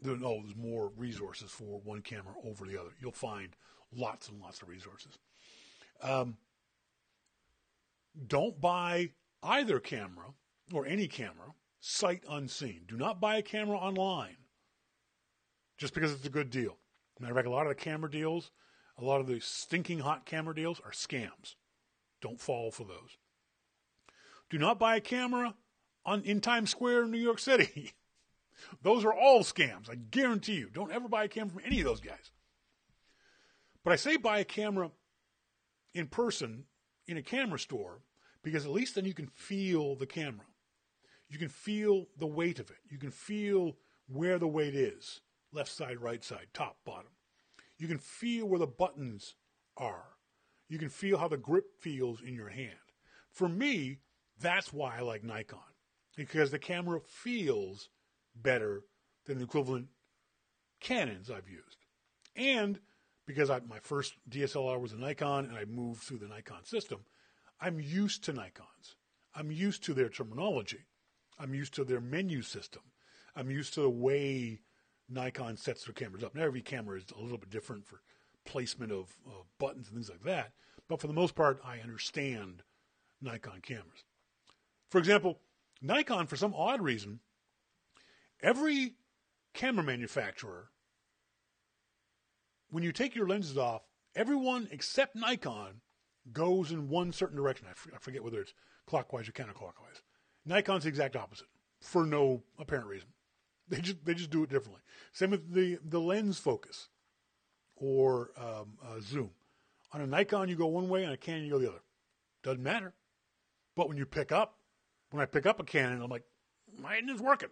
there's more resources for one camera over the other. You'll find lots and lots of resources. Don't buy either camera or any camera sight unseen. Do not buy a camera online just because it's a good deal. Matter of fact, a lot of the camera deals, a lot of the stinking hot camera deals are scams. Don't fall for those. Do not buy a camera in Times Square in New York City. Those are all scams. I guarantee you. Don't ever buy a camera from any of those guys. But I say buy a camera in person in a camera store because at least then you can feel the camera. You can feel the weight of it. You can feel where the weight is. Left side, right side, top, bottom. You can feel where the buttons are. You can feel how the grip feels in your hand. For me, that's why I like Nikon. Because the camera feels better than the equivalent Canons I've used. And because my first DSLR was a Nikon and I moved through the Nikon system, I'm used to Nikons. I'm used to their terminology. I'm used to their menu system. I'm used to the way Nikon sets their cameras up. Now, every camera is a little bit different for placement of buttons and things like that. But for the most part, I understand Nikon cameras. For example, Nikon, for some odd reason, every camera manufacturer, when you take your lenses off, everyone except Nikon goes in one certain direction. I forget whether it's clockwise or counterclockwise. Nikon's the exact opposite, for no apparent reason. They just do it differently. Same with the lens focus or zoom. On a Nikon, you go one way, on a Canon, you go the other. Doesn't matter. But when I pick up a Canon, I'm like, my engine's working.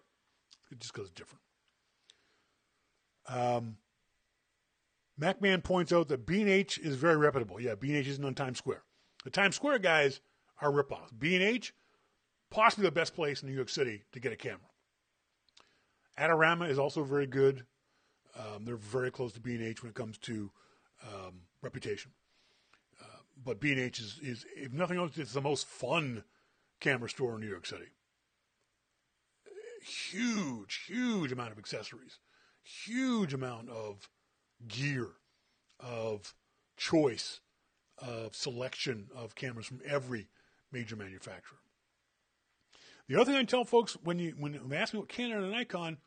It just goes different. MacMan points out that B&H is very reputable. Yeah, B&H isn't on Times Square. The Times Square guys are ripoffs. B&H, possibly the best place in New York City to get a camera. Adorama is also very good. They're very close to B&H when it comes to reputation. But B&H is, if nothing else, it's the most fun camera store in New York City. Huge amount of accessories. Huge amount of gear, of choice, of selection of cameras from every major manufacturer. The other thing I tell folks when they ask me what Canon and Nikon,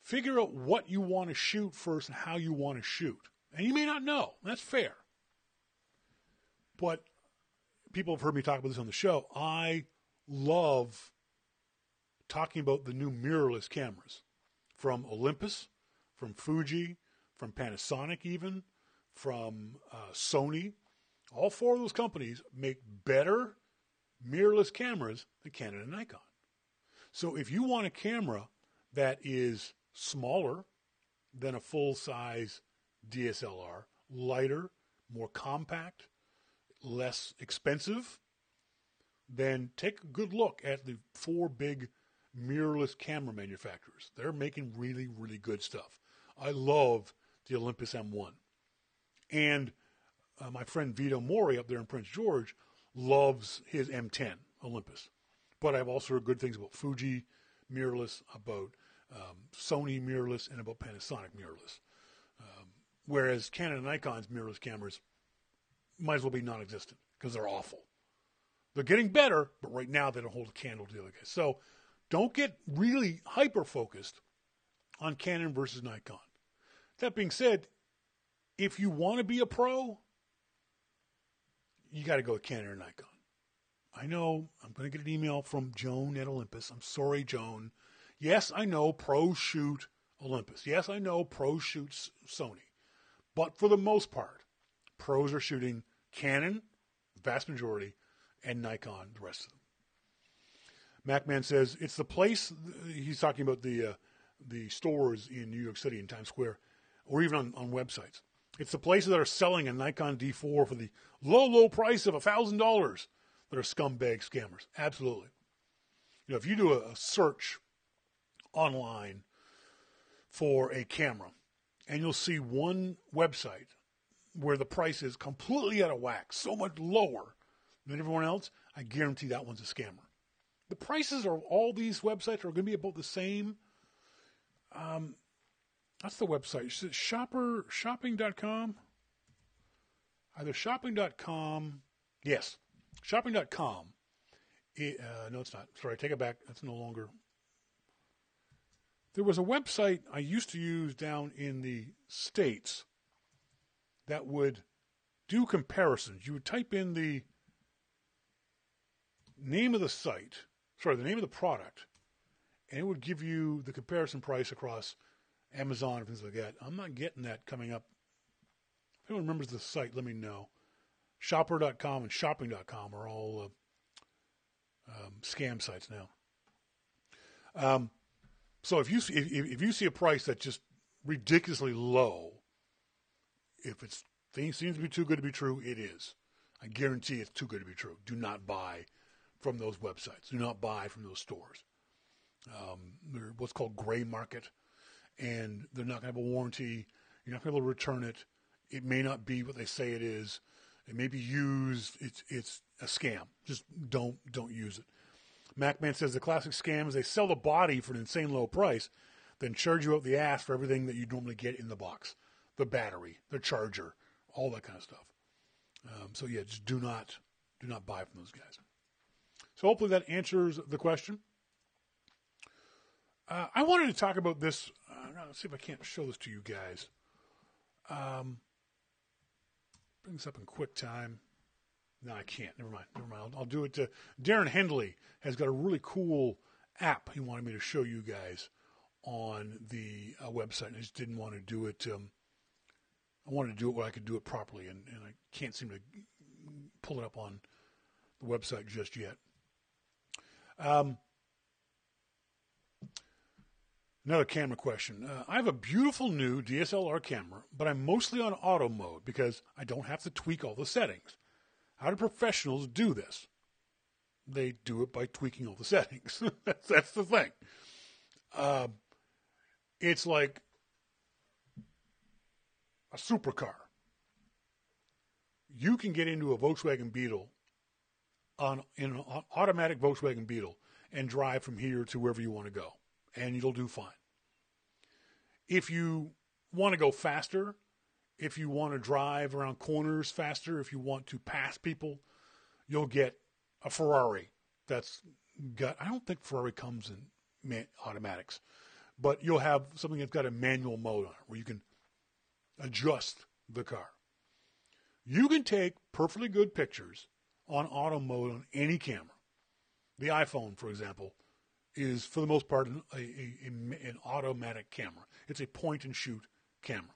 figure out what you want to shoot first and how you want to shoot. And you may not know. That's fair. But people have heard me talk about this on the show. I love talking about the new mirrorless cameras from Olympus, from Fuji, from Panasonic even, from Sony. All four of those companies make better mirrorless cameras than Canon and Nikon. So if you want a camera that is smaller than a full-size DSLR, lighter, more compact, less expensive, then take a good look at the four big mirrorless camera manufacturers. They're making really, really good stuff. I love the Olympus M1. And my friend Vito Mori up there in Prince George loves his M10 Olympus. But I've also heard good things about Fuji mirrorless, about Sony mirrorless, and about Panasonic mirrorless. Whereas Canon and Nikon's mirrorless cameras might as well be non-existent because they're awful. They're getting better, but right now they don't hold a candle to the other guys. So don't get really hyper-focused on Canon versus Nikon. That being said, if you want to be a pro, you got to go with Canon or Nikon. I know I'm going to get an email from Joan at Olympus. I'm sorry, Joan. Yes, I know pros shoot Olympus. Yes, I know pros shoot Sony. But for the most part, pros are shooting Canon, the vast majority, and Nikon, the rest of them. MacMan says it's the place, he's talking about the stores in New York City in Times Square, or even on websites. It's the places that are selling a Nikon D4 for the low price of $1,000 that are scumbag scammers. Absolutely. You know, if you do a search online for a camera, and you'll see one website where the price is completely out of whack, so much lower than everyone else, I guarantee that one's a scammer. The prices of all these websites are going to be about the same. That's the website. Is it shopping.com? Either shopping.com. Yes, shopping.com. No, it's not. Sorry, I take it back. That's no longer. There was a website I used to use down in the States that would do comparisons. You would type in the name of the site, the name of the product, and it would give you the comparison price across Amazon and things like that. I'm not getting that coming up. If anyone remembers the site, let me know. Shopper.com and shopping.com are all scam sites now. So if you see a price that's just ridiculously low, if it's things seems to be too good to be true, it is. I guarantee it's too good to be true. Do not buy from those websites. Do not buy from those stores. They're what's called gray market, and they're not going to have a warranty. You're not going to be able to return it. It may not be what they say it is. It may be used. It's a scam. Just don't use it. MacMan says the classic scam is they sell the body for an insane low price, then charge you out the ass for everything that you normally get in the box. The battery, the charger, all that kind of stuff. So yeah, just do not buy from those guys. So hopefully that answers the question. I wanted to talk about this. Let's see if I can't show this to you guys. Bring this up in quick time. No, I can't. Never mind. I'll do it. Darren Hendley has got a really cool app he wanted me to show you guys on the website. I just didn't want to do it. I wanted to do it where I could do it properly, and I can't seem to pull it up on the website just yet. Another camera question. I have a beautiful new DSLR camera, but I'm mostly on auto mode because I don't have to tweak all the settings. How do professionals do this? They do it by tweaking all the settings. That's the thing. It's like a supercar. You can get into a Volkswagen Beetle, in an automatic Volkswagen Beetle, and drive from here to wherever you want to go, and you'll do fine. If you want to go faster, if you want to drive around corners faster, if you want to pass people, you'll get a Ferrari that's got, I don't think Ferrari comes in automatics, but you'll have something that's got a manual mode on it where you can adjust the car. You can take perfectly good pictures on auto mode on any camera. The iPhone, for example, is for the most part an automatic camera. It's a point and shoot camera.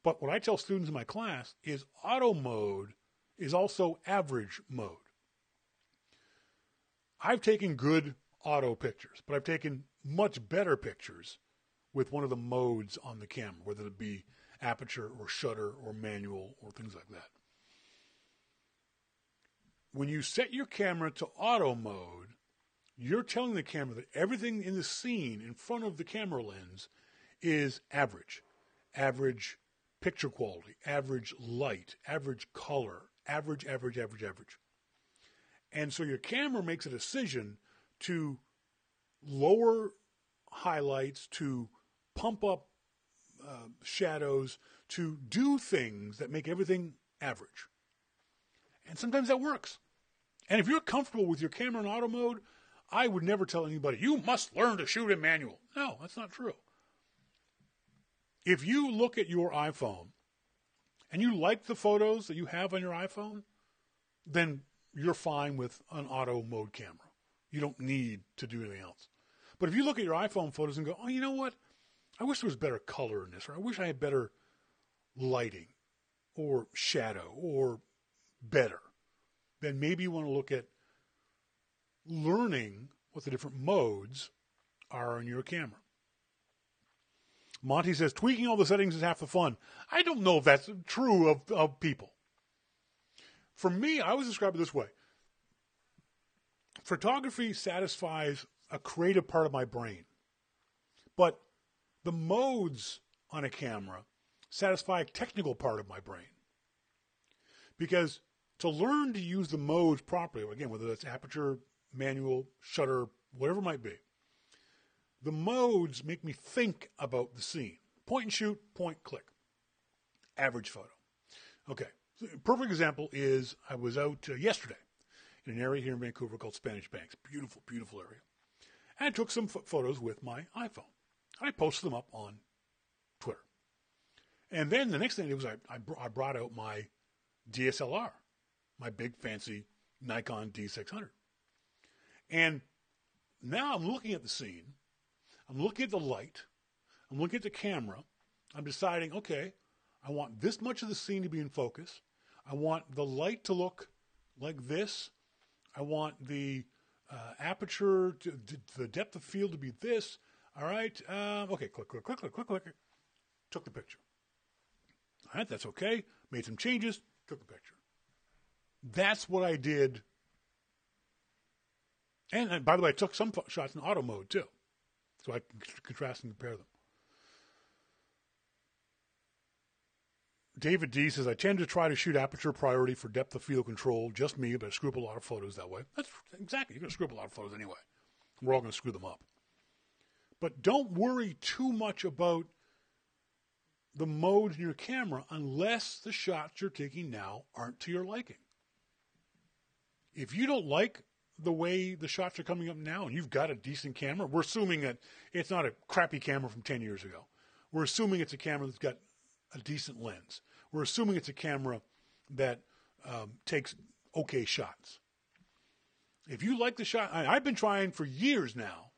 But what I tell students in my class is auto mode is also average mode. I've taken good auto pictures, but I've taken much better pictures with one of the modes on the camera, whether it be aperture or shutter or manual or things like that. When you set your camera to auto mode, you're telling the camera that everything in the scene in front of the camera lens is average. Average picture quality, average light, average color, average. And so your camera makes a decision to lower highlights, to pump up shadows, to do things that make everything average. And sometimes that works. And if you're comfortable with your camera in auto mode, I would never tell anybody, you must learn to shoot in manual. No, that's not true. If you look at your iPhone and you like the photos that you have on your iPhone, then you're fine with an auto mode camera. You don't need to do anything else. But if you look at your iPhone photos and go, oh, you know what? I wish there was better color in this, or I wish I had better lighting or shadow or better, then maybe you want to look at learning what the different modes are on your camera. Monty says, tweaking all the settings is half the fun. I don't know if that's true of people. For me, I always describe it this way. Photography satisfies a creative part of my brain. But the modes on a camera satisfy a technical part of my brain. Because to learn to use the modes properly, again, whether that's aperture, manual, shutter, whatever it might be, the modes make me think about the scene. Point and shoot, point, click. Average photo. Okay. So a perfect example is I was out yesterday in an area here in Vancouver called Spanish Banks. Beautiful, beautiful area. And I took some photos with my iPhone. I posted them up on Twitter. And then the next thing I did was I brought out my DSLR, my big fancy Nikon D600. And now I'm looking at the scene. I'm looking at the light. I'm looking at the camera. I'm deciding, okay, I want this much of the scene to be in focus. I want the light to look like this. I want the aperture, the depth of field to be this. All right. Okay, click. Took the picture. All right, that's okay. Made some changes. Took the picture. That's what I did. And by the way, I took some shots in auto mode too. So I can contrast and compare them. David D says, I tend to try to shoot aperture priority for depth of field control. Just me, but I screw up a lot of photos that way. That's exactly. You're going to screw up a lot of photos anyway. We're all going to screw them up. But don't worry too much about the modes in your camera unless the shots you're taking now aren't to your liking. If you don't like the way the shots are coming up now and you've got a decent camera, we're assuming that it's not a crappy camera from 10 years ago. We're assuming it's a camera that's got a decent lens. We're assuming it's a camera that takes okay shots. If you like the shot, I've been trying for years now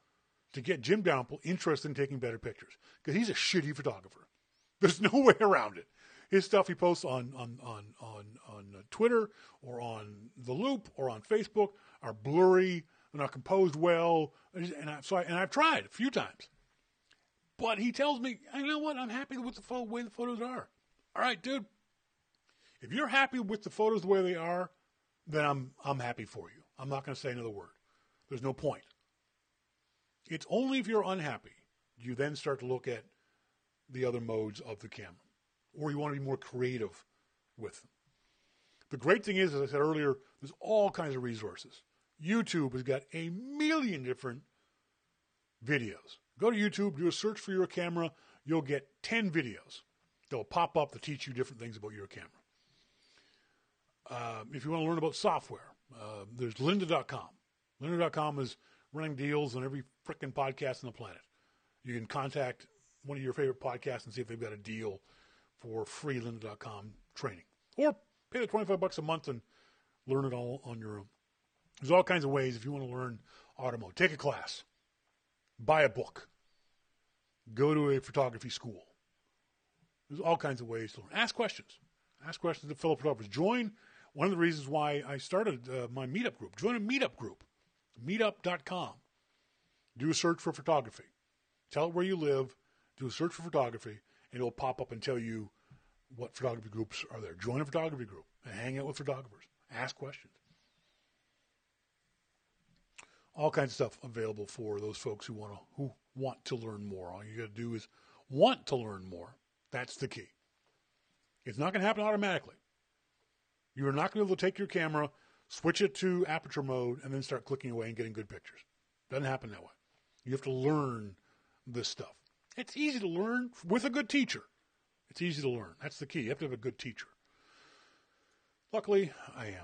to get Jim Dalrymple interested in taking better pictures because he's a shitty photographer. There's no way around it. His stuff he posts on Twitter or on The Loop or on Facebook are blurry, they're not composed well, and I've tried a few times. But he tells me, you know what, I'm happy with the way the photos are. All right, dude. If you're happy with the photos the way they are, then I'm happy for you. I'm not going to say another word. There's no point. It's only if you're unhappy do you then start to look at the other modes of the camera, or you want to be more creative with them. The great thing is, as I said earlier, there's all kinds of resources. YouTube has got a million different videos. Go to YouTube, do a search for your camera, you'll get 10 videos. They'll pop up to teach you different things about your camera. If you want to learn about software, there's lynda.com. Lynda.com is running deals on every frickin' podcast on the planet. You can contact one of your favorite podcasts and see if they've got a deal for free lynda.com training. Or pay the $25 a month and learn it all on your own. There's all kinds of ways if you want to learn auto mode. Take a class. Buy a book. Go to a photography school. There's all kinds of ways to learn. Ask questions. Ask questions to fellow photographers. Join. One of the reasons why I started my meetup group. Join a meetup group. Meetup.com. Do a search for photography. Tell it where you live. Do a search for photography, and it'll pop up and tell you what photography groups are there. Join a photography group and hang out with photographers. Ask questions. All kinds of stuff available for those folks who want to learn more. All you got to do is want to learn more. That's the key. It's not going to happen automatically. You're not going to be able to take your camera, switch it to aperture mode, and then start clicking away and getting good pictures. Doesn't happen that way. You have to learn this stuff. It's easy to learn with a good teacher. It's easy to learn. That's the key. You have to have a good teacher. Luckily, I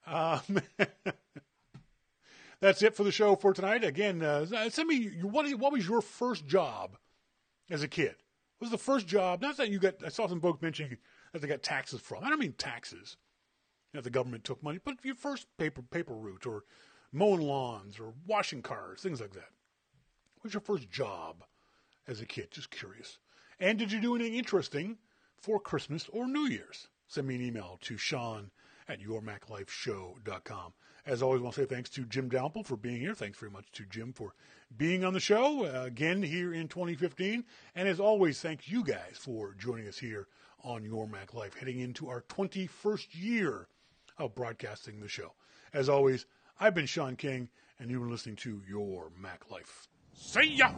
am. That's it for the show for tonight. Again, send me, what was your first job as a kid? What was the first job? Not that you got, I saw some folks mentioning that they got taxes from. I don't mean taxes, that the government took money, but your first paper route or mowing lawns or washing cars, things like that. What was your first job as a kid? Just curious. And did you do anything interesting for Christmas or New Year's? Send me an email to Shawn at yourmaclifeshow.com. As always, I want to say thanks to Jim Dalrymple for being here. Thanks very much to Jim for being on the show again here in 2015. And as always, thank you guys for joining us here on Your Mac Life, heading into our 21st year of broadcasting the show. As always, I've been Shawn King, and you've been listening to Your Mac Life. See ya!